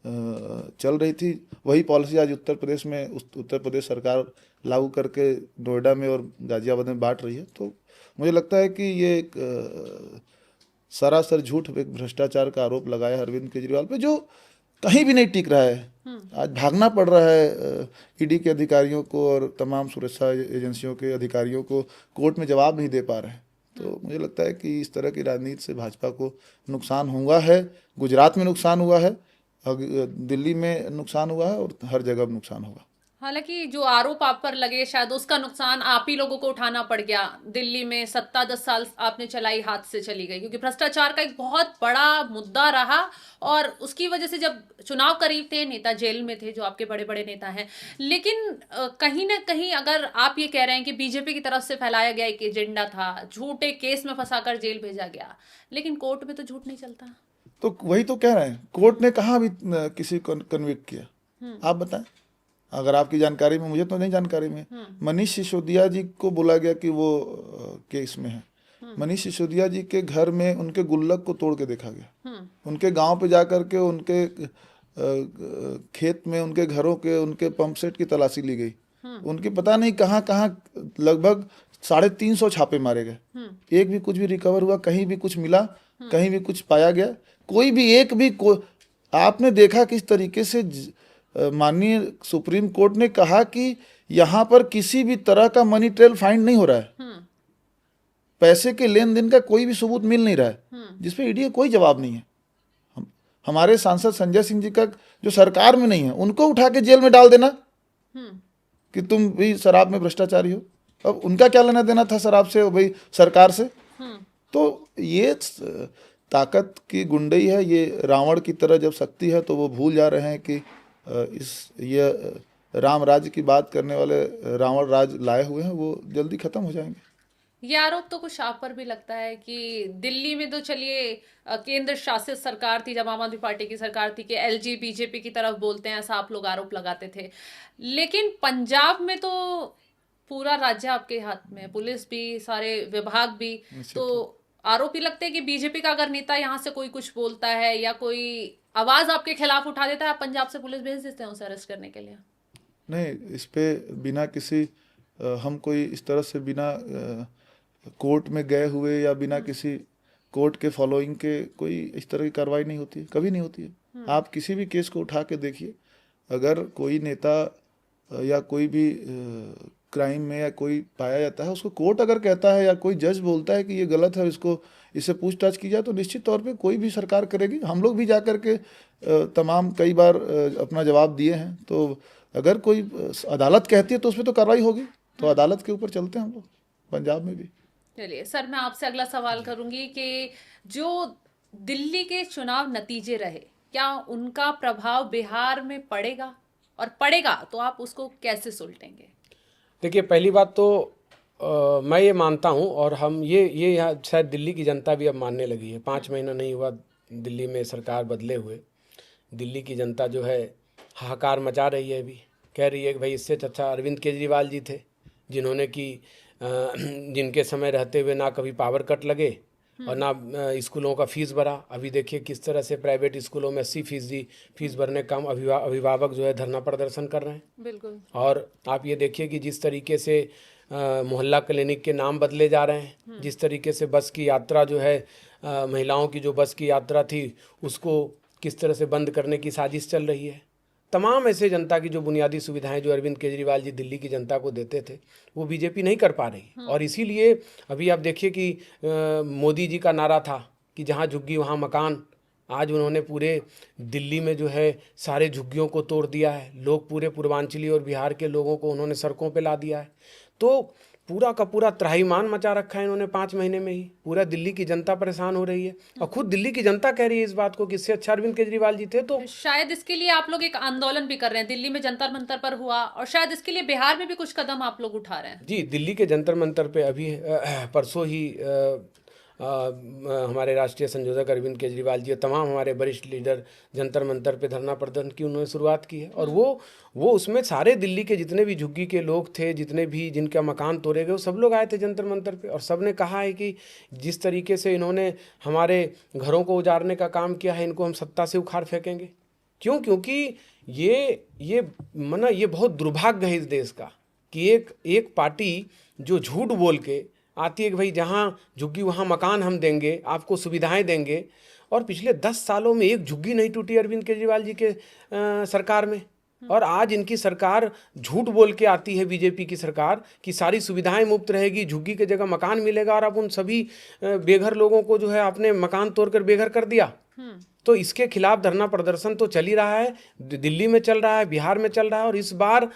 चल रही थी। वही पॉलिसी आज उत्तर प्रदेश में उत्तर प्रदेश सरकार लागू करके नोएडा में और गाजियाबाद में बांट रही है। तो मुझे लगता है कि ये एक सरासर झूठ, एक भ्रष्टाचार का आरोप लगाया अरविंद केजरीवाल पे, जो कहीं भी नहीं टिक रहा है। आज भागना पड़ रहा है ईडी के अधिकारियों को और तमाम सुरक्षा एजेंसियों के अधिकारियों को, कोर्ट में जवाब नहीं दे पा रहे हैं। तो मुझे लगता है कि इस तरह की राजनीति से भाजपा को नुकसान हुआ है। गुजरात में नुकसान हुआ है, दिल्ली में नुकसान हुआ है, और हर जगह नुकसान होगा। हालांकि जो आरोप आप पर लगे, शायद उसका नुकसान आप ही लोगों को उठाना पड़ गया। दिल्ली में सत्ता 10 साल आपने चलाई, हाथ से चली गई, क्योंकि भ्रष्टाचार का एक बहुत बड़ा मुद्दा रहा। और उसकी वजह से जब चुनाव करीब थे, नेता जेल में थे, जो आपके बड़े बड़े नेता हैं। लेकिन कहीं ना कहीं अगर आप ये कह रहे हैं कि बीजेपी की तरफ से फैलाया गया एक एजेंडा था, झूठे केस में फंसाकर जेल भेजा गया, लेकिन कोर्ट में तो झूठ नहीं चलता। तो वही तो कह रहे हैं, कोर्ट ने कहाँ भी किसी को कन्विक्ट किया, आप बताएं। अगर आपकी जानकारी में, मुझे तो नहीं जानकारी में, मनीष सिसोदिया जी को बोला गया कि वो केस में है। मनीष सिसोदिया जी के घर में उनके गुल्लक को तोड़ के देखा गया। उनके गांव पे जाकर के उनके खेत में, उनके घरों के, उनके पंप सेट की तलाशी ली गई। उनके पता नहीं कहाँ कहाँ लगभग 350 छापे मारे गए। एक भी कुछ भी रिकवर हुआ, कहीं भी कुछ मिला, कहीं भी कुछ पाया गया, कोई भी एक भी आपने देखा किस तरीके से माननीय सुप्रीम कोर्ट ने कहा कि यहाँ पर किसी भी तरह का मनी ट्रेल फाइंड नहीं हो रहा है, पैसे के लेन देन का कोई भी सबूत मिल नहीं रहा है, जिसपे ईडी का कोई जवाब नहीं है। हमारे सांसद संजय सिंह जी का, जो सरकार में नहीं है, उनको उठा के जेल में डाल देना कि तुम भी शराब में भ्रष्टाचारी हो। अब उनका क्या लेना देना था शराब से, भाई सरकार से। तो ये ताकत की गुंडई है। ये रावण की तरह जब शक्ति है, तो वो भूल जा रहे हैं कि ये राम राज्य की बात करने वाले रावण राज लाए हुए हैं, वो जल्दी खत्म हो जाएंगे। ये आरोप तो कुछ आप पर भी लगता है कि दिल्ली में तो चलिए केंद्र शासित सरकार थी, जब आम आदमी पार्टी की सरकार थी, कि एलजी बीजेपी की तरफ बोलते हैं, ऐसा आप लोग आरोप लगाते थे। लेकिन पंजाब में तो पूरा राज्य आपके हाथ में है, पुलिस भी, सारे विभाग भी। तो आरोप ही लगते हैं कि बीजेपी का अगर नेता यहाँ से कोई कुछ बोलता है या कोई आवाज आपके खिलाफ उठा देता है, आप पंजाब से पुलिस भेज देते हैं उसे अरेस्ट करने के लिए। नहीं, इस पे बिना किसी हम कोई इस तरह से बिना कोर्ट में गए हुए या बिना किसी कोर्ट के फॉलोइंग के कोई इस तरह की कार्रवाई नहीं होती है, कभी नहीं होती है। आप किसी भी केस को उठा के देखिए, अगर कोई नेता या कोई भी क्राइम में या कोई पाया जाता है, उसको कोर्ट अगर कहता है या कोई जज बोलता है कि ये गलत है, इससे पूछताछ की जाए, तो निश्चित तौर पे कोई भी सरकार करेगी। हम लोग भी जा कर के तमाम कई बार अपना जवाब दिए हैं। तो अगर कोई अदालत कहती है तो उसमें तो कार्रवाई होगी, तो अदालत के ऊपर चलते हैं हम लोग पंजाब में भी। चलिए सर, मैं आपसे अगला सवाल करूंगी कि जो दिल्ली के चुनाव नतीजे रहे, क्या उनका प्रभाव बिहार में पड़ेगा, और पड़ेगा तो आप उसको कैसे सुलटेंगे? देखिए, पहली बात तो मैं ये मानता हूँ, और हम ये यहाँ शायद दिल्ली की जनता भी अब मानने लगी है। 5 महीना नहीं हुआ दिल्ली में सरकार बदले हुए, दिल्ली की जनता जो है हाहाकार मचा रही है। अभी कह रही है कि भाई इससे अच्छा अरविंद केजरीवाल जी थे, जिन्होंने कि जिनके समय रहते हुए ना कभी पावर कट लगे और ना स्कूलों का फीस भरा। अभी देखिए किस तरह से प्राइवेट स्कूलों में 80% फीस भरने कम अभिभावक जो है धरना प्रदर्शन कर रहे हैं। बिल्कुल। और आप ये देखिए कि जिस तरीके से मोहल्ला क्लिनिक के नाम बदले जा रहे हैं, जिस तरीके से बस की यात्रा जो है, महिलाओं की जो बस की यात्रा थी उसको किस तरह से बंद करने की साजिश चल रही है। तमाम ऐसे जनता की जो बुनियादी सुविधाएं जो अरविंद केजरीवाल जी दिल्ली की जनता को देते थे, वो बीजेपी नहीं कर पा रही। और इसीलिए अभी आप देखिए कि मोदी जी का नारा था कि जहां झुग्गी वहां मकान। आज उन्होंने पूरे दिल्ली में जो है सारे झुग्गियों को तोड़ दिया है। लोग पूरे पूर्वांचली और बिहार के लोगों को उन्होंने सड़कों पे ला दिया है। तो पूरा का पूरा त्राहिमाम मचा रखा है इन्होंने 5 महीने में ही। पूरा दिल्ली की जनता परेशान हो रही है, और खुद दिल्ली की जनता कह रही है इस बात को कि इससे अच्छा अरविंद केजरीवाल जी थे। तो शायद इसके लिए आप लोग एक आंदोलन भी कर रहे हैं, दिल्ली में जंतर मंतर पर हुआ, और शायद इसके लिए बिहार में भी कुछ कदम आप लोग उठा रहे हैं। जी, दिल्ली के जंतर मंतर पे अभी परसों ही हमारे राष्ट्रीय संयोजक अरविंद केजरीवाल जी और तमाम हमारे वरिष्ठ लीडर जंतर मंतर पे धरना प्रदर्शन की उन्होंने शुरुआत की है। और वो उसमें सारे दिल्ली के जितने भी झुग्गी के लोग थे, जितने भी जिनका मकान तोड़े गए, वो सब लोग आए थे जंतर मंतर पे। और सब ने कहा है कि जिस तरीके से इन्होंने हमारे घरों को उजाड़ने का काम किया है, इनको हम सत्ता से उखाड़ फेंकेंगे। क्यों? क्योंकि ये बहुत दुर्भाग्य है इस देश का कि एक पार्टी जो झूठ बोल के आती है कि भाई जहाँ झुग्गी वहाँ मकान हम देंगे, आपको सुविधाएं देंगे। और पिछले 10 सालों में एक झुग्गी नहीं टूटी अरविंद केजरीवाल जी के सरकार में। और आज इनकी सरकार झूठ बोल के आती है, बीजेपी की सरकार, कि सारी सुविधाएं मुफ्त रहेगी, झुग्गी की जगह मकान मिलेगा, और अब उन सभी बेघर लोगों को जो है आपने मकान तोड़कर बेघर कर दिया। तो इसके खिलाफ धरना प्रदर्शन तो चल ही रहा है, दिल्ली में चल रहा है, बिहार में चल रहा है। और इस बार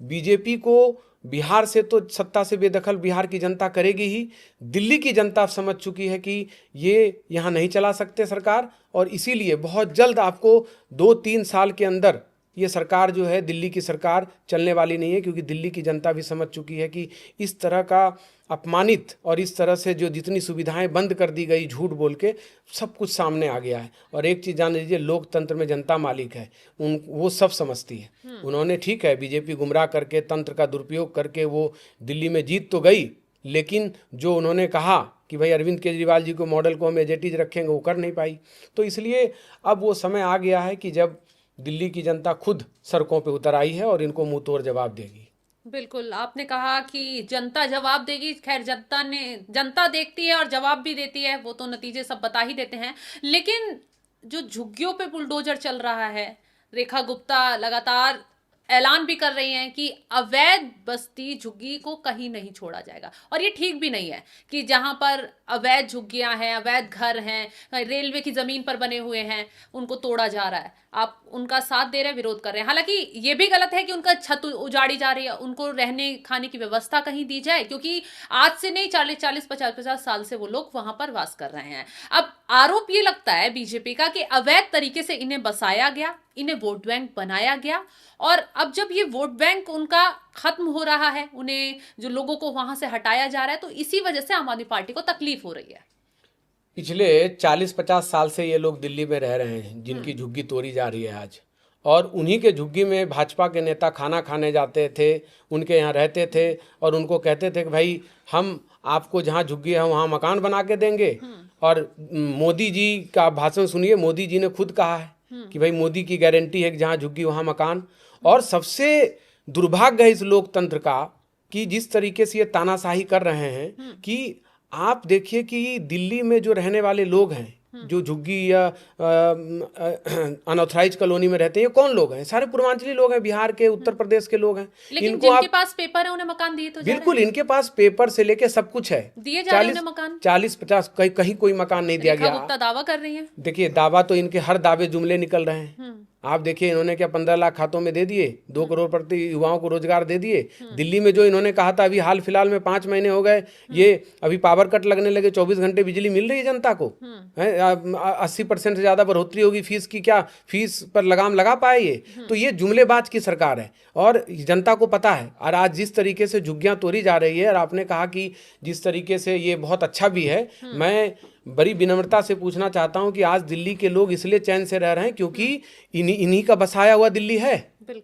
बीजेपी को बिहार से तो सत्ता से बेदखल बिहार की जनता करेगी ही। दिल्ली की जनता समझ चुकी है कि ये यहाँ नहीं चला सकते सरकार, और इसीलिए बहुत जल्द आपको 2-3 साल के अंदर ये सरकार जो है, दिल्ली की सरकार चलने वाली नहीं है। क्योंकि दिल्ली की जनता भी समझ चुकी है कि इस तरह का अपमानित और इस तरह से जो जितनी सुविधाएं बंद कर दी गई झूठ बोल के, सब कुछ सामने आ गया है। और एक चीज़ जान लीजिए, लोकतंत्र में जनता मालिक है, वो सब समझती है। उन्होंने ठीक है बीजेपी गुमराह करके, तंत्र का दुरुपयोग करके वो दिल्ली में जीत तो गई, लेकिन जो उन्होंने कहा कि भाई अरविंद केजरीवाल जी को मॉडल को हम एजेटीज रखेंगे, वो कर नहीं पाई। तो इसलिए अब वो समय आ गया है कि जब दिल्ली की जनता खुद सड़कों पे उतर आई है और इनको मुंह तोड़ जवाब देगी। बिल्कुल, आपने कहा कि जनता जवाब देगी। खैर, जनता देखती है और जवाब भी देती है, वो तो नतीजे सब बता ही देते हैं। लेकिन जो झुग्गियों पे बुलडोजर चल रहा है, रेखा गुप्ता लगातार ऐलान भी कर रही हैं कि अवैध बस्ती झुग्गी को कहीं नहीं छोड़ा जाएगा। और ये ठीक भी नहीं है कि जहां पर अवैध झुग्गियां हैं, अवैध घर हैं, रेलवे की जमीन पर बने हुए हैं, उनको तोड़ा जा रहा है। आप उनका साथ दे रहे हैं, विरोध कर रहे हैं। हालांकि ये भी गलत है कि उनका छत उजाड़ी जा रही है, उनको रहने खाने की व्यवस्था कहीं दी जाए, क्योंकि आज से नहीं 40-50 साल से वो लोग वहां पर वास कर रहे हैं। अब आरोप ये लगता है बीजेपी का कि अवैध तरीके से इन्हें बसाया गया, इन्हें वोट बैंक बनाया गया, और अब जब ये वोट बैंक उनका खत्म हो रहा है, उन्हें जो लोगों को वहां से हटाया जा रहा है, तो इसी वजह से आम आदमी पार्टी को तकलीफ हो रही है। पिछले 40-50 साल से ये लोग दिल्ली में रह रहे हैं, जिनकी झुग्गी तोड़ी जा रही है आज। और उन्हीं के झुग्गी में भाजपा के नेता खाना खाने जाते थे, उनके यहाँ रहते थे, और उनको कहते थे कि भाई हम आपको जहाँ झुग्गी है वहाँ मकान बना के देंगे। और मोदी जी का भाषण सुनिए, मोदी जी ने खुद कहा है कि भाई मोदी की गारंटी है कि जहाँ झुग्गी वहाँ मकान। और सबसे दुर्भाग्य है इस लोकतंत्र का कि जिस तरीके से ये तानाशाही कर रहे हैं, कि आप देखिए कि दिल्ली में जो रहने वाले लोग हैं, जो झुग्गी या अनऑथराइज कॉलोनी में रहते हैं, ये कौन लोग हैं? सारे पूर्वांचली लोग हैं, बिहार के, उत्तर प्रदेश के लोग हैं। लेकिन जिनके पास पेपर है उन्हें मकान दिए तो जा बिल्कुल, इनके पास पेपर से लेके सब कुछ है, दिए जा रहे हैं उन्हें मकान। 40-50 कहीं कोई मकान नहीं दिया गया। गुप्ता दावा कर रही है। देखिए, दावा तो इनके हर दावे जुमले निकल रहे हैं। आप देखिए, इन्होंने क्या 15 लाख खातों में दे दिए, 2 करोड़ प्रति युवाओं को रोजगार दे दिए। दिल्ली में जो इन्होंने कहा था, अभी हाल फिलहाल में 5 महीने हो गए, ये अभी पावर कट लगने लगे, 24 घंटे बिजली मिल रही है जनता को। 80% से ज्यादा बढ़ोतरी होगी फीस की, क्या फीस पर लगाम लगा पाए ये? तो ये जुमलेबाज की सरकार है और जनता को पता है। और आज जिस तरीके से झुग्गियां तोड़ी जा रही है, और आपने कहा कि जिस तरीके से ये बहुत अच्छा भी है, मैं बड़ी विनम्रता से पूछना चाहता हूं कि आज दिल्ली के लोग इसलिए चैन से रह रहे हैं क्योंकि इन्हीं का बसाया हुआ दिल्ली है।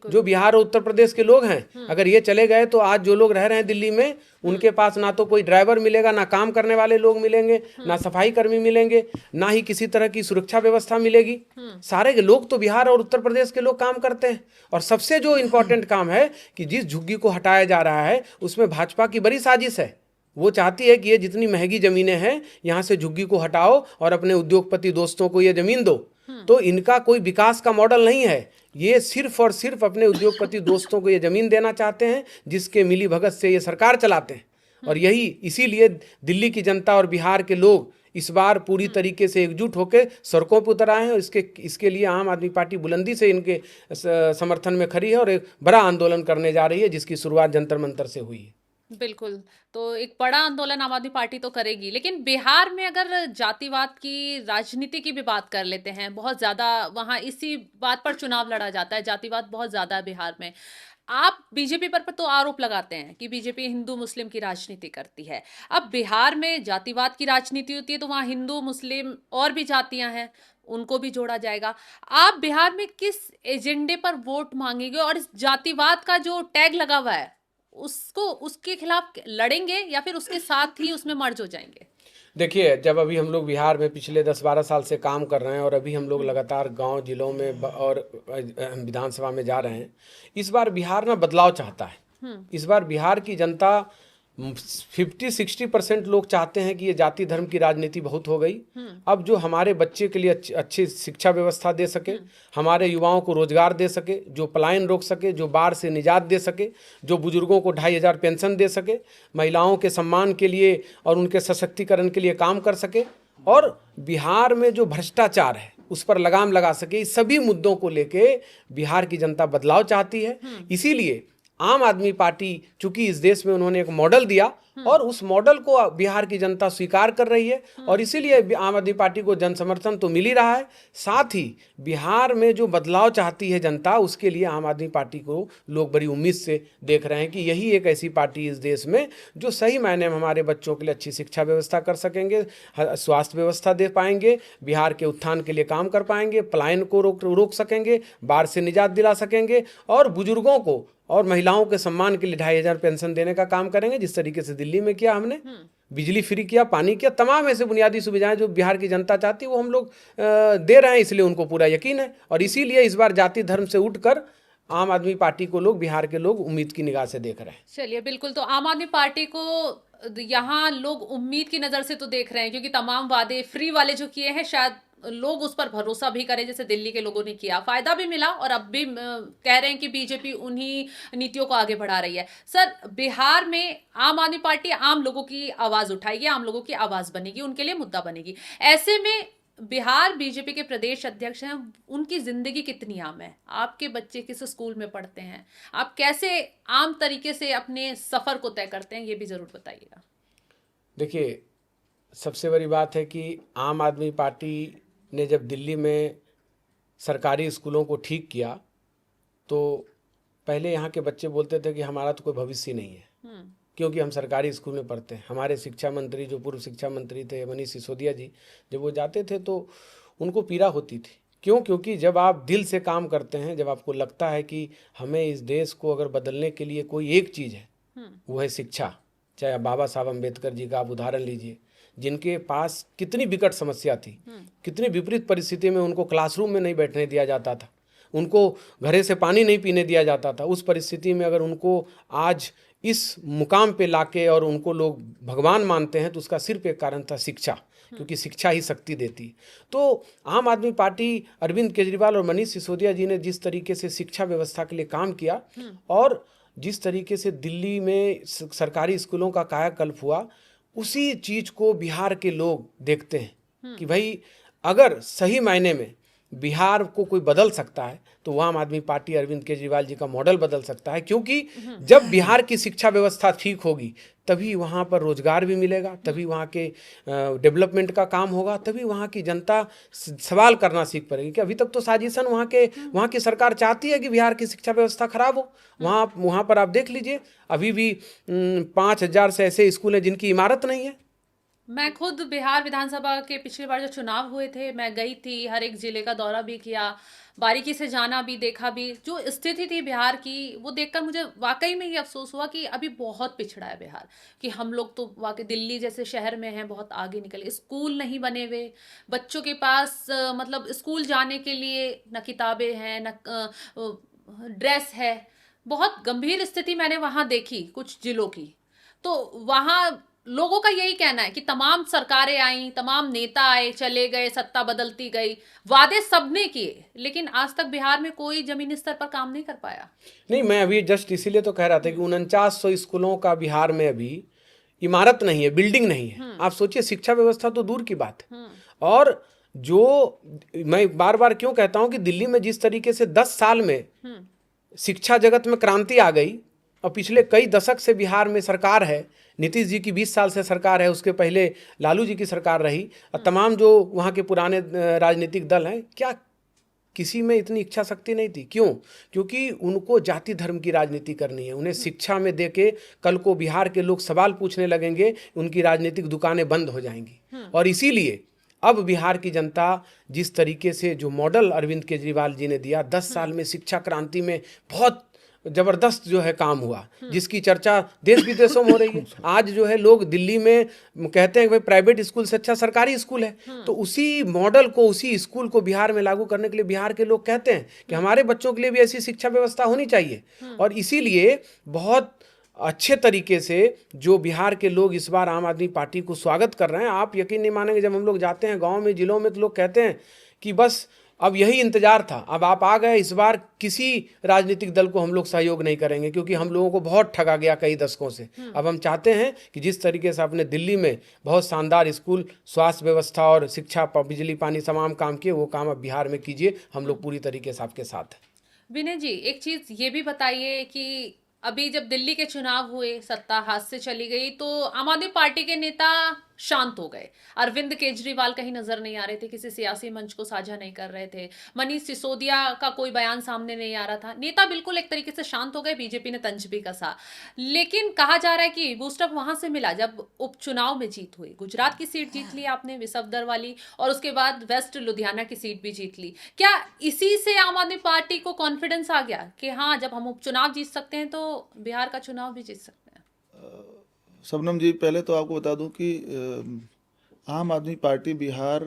जो बिहार और उत्तर प्रदेश के लोग हैं, अगर ये चले गए तो आज जो लोग रह रहे हैं दिल्ली में, उनके पास ना तो कोई ड्राइवर मिलेगा, ना काम करने वाले लोग मिलेंगे, ना सफाई कर्मी मिलेंगे, ना ही किसी तरह की सुरक्षा व्यवस्था मिलेगी। सारे के लोग तो बिहार और उत्तर प्रदेश के लोग काम करते हैं। और सबसे जो इम्पोर्टेंट काम है कि जिस झुग्गी को हटाया जा रहा है, उसमें भाजपा की बड़ी साजिश है। वो चाहती है कि ये जितनी महंगी जमीनें हैं, यहाँ से झुग्गी को हटाओ और अपने उद्योगपति दोस्तों को ये जमीन दो। तो इनका कोई विकास का मॉडल नहीं है, ये सिर्फ और सिर्फ अपने उद्योगपति दोस्तों को ये जमीन देना चाहते हैं, जिसके मिली भगत से ये सरकार चलाते हैं। और यही इसीलिए दिल्ली की जनता और बिहार के लोग इस बार पूरी तरीके से एकजुट होकर सड़कों पर उतर आए हैं। और इसके लिए आम आदमी पार्टी बुलंदी से इनके समर्थन में खड़ी है और एक बड़ा आंदोलन करने जा रही है, जिसकी शुरुआत जंतर मंतर से हुई है। बिल्कुल, तो एक बड़ा आंदोलन आम आदमी पार्टी तो करेगी। लेकिन बिहार में अगर जातिवाद की राजनीति की भी बात कर लेते हैं, बहुत ज्यादा वहां इसी बात पर चुनाव लड़ा जाता है, जातिवाद बहुत ज्यादा है बिहार में। आप बीजेपी पर तो आरोप लगाते हैं कि बीजेपी हिंदू मुस्लिम की राजनीति करती है। अब बिहार में जातिवाद की राजनीति होती है तो वहां हिंदू मुस्लिम और भी जातियां हैं, उनको भी जोड़ा जाएगा। आप बिहार में किस एजेंडे पर वोट मांगेंगे और इस जातिवाद का जो टैग लगा हुआ है उसके खिलाफ लड़ेंगे या फिर उसके साथ ही उसमें मर्ज हो जाएंगे? देखिए, जब अभी हम लोग बिहार में पिछले 10-12 साल से काम कर रहे हैं और अभी हम लोग लगातार गांव जिलों में और विधानसभा में जा रहे हैं, इस बार बिहार ना बदलाव चाहता है। इस बार बिहार की जनता 50-60% लोग चाहते हैं कि ये जाति धर्म की राजनीति बहुत हो गई। अब जो हमारे बच्चे के लिए अच्छी शिक्षा व्यवस्था दे सके, हमारे युवाओं को रोजगार दे सके, जो पलायन रोक सके, जो बाढ़ से निजात दे सके, जो बुजुर्गों को 2500 पेंशन दे सके, महिलाओं के सम्मान के लिए और उनके सशक्तिकरण के लिए काम कर सके, और बिहार में जो भ्रष्टाचार है उस पर लगाम लगा सके। इस सभी मुद्दों को लेके बिहार की जनता बदलाव चाहती है। इसीलिए आम आदमी पार्टी, चूंकि इस देश में उन्होंने एक मॉडल दिया और उस मॉडल को बिहार की जनता स्वीकार कर रही है, और इसीलिए आम आदमी पार्टी को जन समर्थन तो मिल ही रहा है। साथ ही बिहार में जो बदलाव चाहती है जनता, उसके लिए आम आदमी पार्टी को लोग बड़ी उम्मीद से देख रहे हैं कि यही एक ऐसी पार्टी इस देश में जो सही मायने में हमारे बच्चों के लिए अच्छी शिक्षा व्यवस्था कर सकेंगे, स्वास्थ्य व्यवस्था दे पाएंगे, बिहार के उत्थान के लिए काम कर पाएंगे, पलायन को रोक सकेंगे, बाढ़ से निजात दिला सकेंगे, और बुजुर्गों को और महिलाओं के सम्मान के लिए 2500 पेंशन देने का काम करेंगे। जिस तरीके से दिल्ली में किया हमने, बिजली फ्री किया, पानी किया, तमाम ऐसे बुनियादी सुविधाएं जो बिहार की जनता चाहती है वो हम लोग दे रहे हैं। इसलिए उनको पूरा यकीन है, और इसीलिए इस बार जाति धर्म से उठकर आम आदमी पार्टी को लोग, बिहार के लोग उम्मीद की निगाह से देख रहे हैं। चलिए, बिल्कुल, तो आम आदमी पार्टी को यहाँ लोग उम्मीद की नजर से तो देख रहे हैं, क्योंकि तमाम वादे फ्री वाले जो किए हैं शायद लोग उस पर भरोसा भी करें, जैसे दिल्ली के लोगों ने किया, फायदा भी मिला, और अब भी कह रहे हैं कि बीजेपी उन्हीं नीतियों को आगे बढ़ा रही है। सर, बिहार में आम आदमी पार्टी आम लोगों की आवाज उठाएगी, आम लोगों की आवाज बनेगी, उनके लिए मुद्दा बनेगी। ऐसे में बिहार बीजेपी के प्रदेश अध्यक्ष हैं, उनकी जिंदगी कितनी आम है? आपके बच्चे किस स्कूल में पढ़ते हैं? आप कैसे आम तरीके से अपने सफर को तय करते हैं, ये भी जरूर बताइएगा। देखिए, सबसे बड़ी बात है कि आम आदमी पार्टी ने जब दिल्ली में सरकारी स्कूलों को ठीक किया, तो पहले यहाँ के बच्चे बोलते थे कि हमारा तो कोई भविष्य नहीं है, क्योंकि हम सरकारी स्कूल में पढ़ते हैं। हमारे शिक्षा मंत्री, जो पूर्व शिक्षा मंत्री थे मनीष सिसोदिया जी, जब वो जाते थे तो उनको पीड़ा होती थी। क्यों? क्योंकि जब आप दिल से काम करते हैं, जब आपको लगता है कि हमें इस देश को अगर बदलने के लिए कोई एक चीज़ है, वो है शिक्षा। चाहे आप बाबा साहब अम्बेडकर जी का आप उदाहरण लीजिए, जिनके पास कितनी विकट समस्या थी, कितनी विपरीत परिस्थिति में उनको क्लासरूम में नहीं बैठने दिया जाता था, उनको घरे से पानी नहीं पीने दिया जाता था। उस परिस्थिति में अगर उनको आज इस मुकाम पे लाके और उनको लोग भगवान मानते हैं, तो उसका सिर्फ एक कारण था शिक्षा। क्योंकि शिक्षा ही शक्ति देती है। तो आम आदमी पार्टी, अरविंद केजरीवाल और मनीष सिसोदिया जी ने जिस तरीके से शिक्षा व्यवस्था के लिए काम किया और जिस तरीके से दिल्ली में सरकारी स्कूलों का कायाकल्प हुआ, उसी चीज को बिहार के लोग देखते हैं कि भाई अगर सही मायने में बिहार को कोई बदल सकता है तो वो आम आदमी पार्टी अरविंद केजरीवाल जी का मॉडल बदल सकता है। क्योंकि जब बिहार की शिक्षा व्यवस्था ठीक होगी तभी वहाँ पर रोजगार भी मिलेगा, तभी वहाँ के डेवलपमेंट का काम होगा, तभी वहाँ की जनता सवाल करना सीख पाएगी। कि अभी तक तो साजिशन वहाँ की सरकार चाहती है कि बिहार की शिक्षा व्यवस्था खराब हो। वहाँ पर आप देख लीजिए अभी भी 5,000 से ऐसे स्कूल हैं जिनकी इमारत नहीं है। मैं खुद बिहार विधानसभा के पिछली बार जो चुनाव हुए थे, मैं गई थी, हर एक जिले का दौरा भी किया, बारीकी से जाना भी, देखा भी। जो स्थिति थी बिहार की, वो देखकर मुझे वाकई में ये अफसोस हुआ कि अभी बहुत पिछड़ा है बिहार, कि हम लोग तो वाकई दिल्ली जैसे शहर में हैं, बहुत आगे निकले। स्कूल नहीं बने हुए, बच्चों के पास मतलब स्कूल जाने के लिए न किताबें हैं, न ड्रेस है। बहुत गंभीर स्थिति मैंने वहाँ देखी कुछ जिलों की। तो वहाँ लोगों का यही कहना है कि तमाम सरकारें आई, तमाम नेता आए, चले गए, सत्ता बदलती गई, वादे सबने किए, लेकिन आज तक बिहार में कोई जमीनी स्तर पर काम नहीं कर पाया। नहीं, मैं अभी जस्ट इसीलिए तो कह रहा था कि 4900 स्कूलों का बिहार में अभी इमारत नहीं है, बिल्डिंग नहीं है। आप सोचिए, शिक्षा व्यवस्था तो दूर की बात है। और जो मैं बार बार क्यों कहता हूं कि दिल्ली में जिस तरीके से 10 साल में शिक्षा जगत में क्रांति आ गई, और पिछले कई दशक से बिहार में सरकार है, नीतीश जी की 20 साल से सरकार है, उसके पहले लालू जी की सरकार रही, और तमाम जो वहाँ के पुराने राजनीतिक दल हैं, क्या किसी में इतनी इच्छा शक्ति नहीं थी? क्यों? क्योंकि उनको जाति धर्म की राजनीति करनी है। उन्हें शिक्षा में देके कल को बिहार के लोग सवाल पूछने लगेंगे, उनकी राजनीतिक दुकानें बंद हो जाएंगी। और इसीलिए अब बिहार की जनता जिस तरीके से जो मॉडल अरविंद केजरीवाल जी ने दिया, 10 साल में शिक्षा क्रांति में बहुत जबरदस्त जो है काम हुआ, जिसकी चर्चा देश विदेशों में हो रही है। आज जो है लोग दिल्ली में कहते हैं कि भाई प्राइवेट स्कूल से अच्छा सरकारी स्कूल है। तो उसी मॉडल को, उसी स्कूल को बिहार में लागू करने के लिए बिहार के लोग कहते हैं कि हमारे बच्चों के लिए भी ऐसी शिक्षा व्यवस्था होनी चाहिए। और इसीलिए बहुत अच्छे तरीके से जो बिहार के लोग इस बार आम आदमी पार्टी को स्वागत कर रहे हैं। आप यकीन नहीं मानेंगे, जब हम लोग जाते हैं गाँव में, जिलों में, तो लोग कहते हैं कि बस अब यही इंतजार था, अब आप आ गए, इस बार किसी राजनीतिक दल को हम लोग सहयोग नहीं करेंगे, क्योंकि हम लोगों को बहुत ठगा गया कई दशकों से। अब हम चाहते हैं कि जिस तरीके से आपने दिल्ली में बहुत शानदार स्कूल, स्वास्थ्य व्यवस्था और शिक्षा, बिजली, पानी, तमाम काम किए, वो काम अब बिहार में कीजिए। हम लोग पूरी तरीके से आपके साथ हैं। विनय जी, एक चीज ये भी बताइए कि अभी जब दिल्ली के चुनाव हुए, सत्ता हाथ से चली गई, तो आम आदमी पार्टी के नेता शांत हो गए। अरविंद केजरीवाल कहीं नजर नहीं आ रहे थे, किसी सियासी मंच को साझा नहीं कर रहे थे, मनीष सिसोदिया का कोई बयान सामने नहीं आ रहा था। नेता बिल्कुल एक तरीके से शांत हो गए, बीजेपी ने तंज भी कसा। लेकिन कहा जा रहा है कि बूस्टअप वहां से मिला जब उपचुनाव में जीत हुई। गुजरात की सीट जीत ली आपने, विसफदर वाली, और उसके बाद वेस्ट लुधियाना की सीट भी जीत ली। क्या इसी से आम आदमी पार्टी को कॉन्फिडेंस आ गया कि हाँ, जब हम उपचुनाव जीत सकते हैं तो बिहार का चुनाव भी जीत सकते हैं? शबनम जी, पहले तो आपको बता दूं कि आम आदमी पार्टी बिहार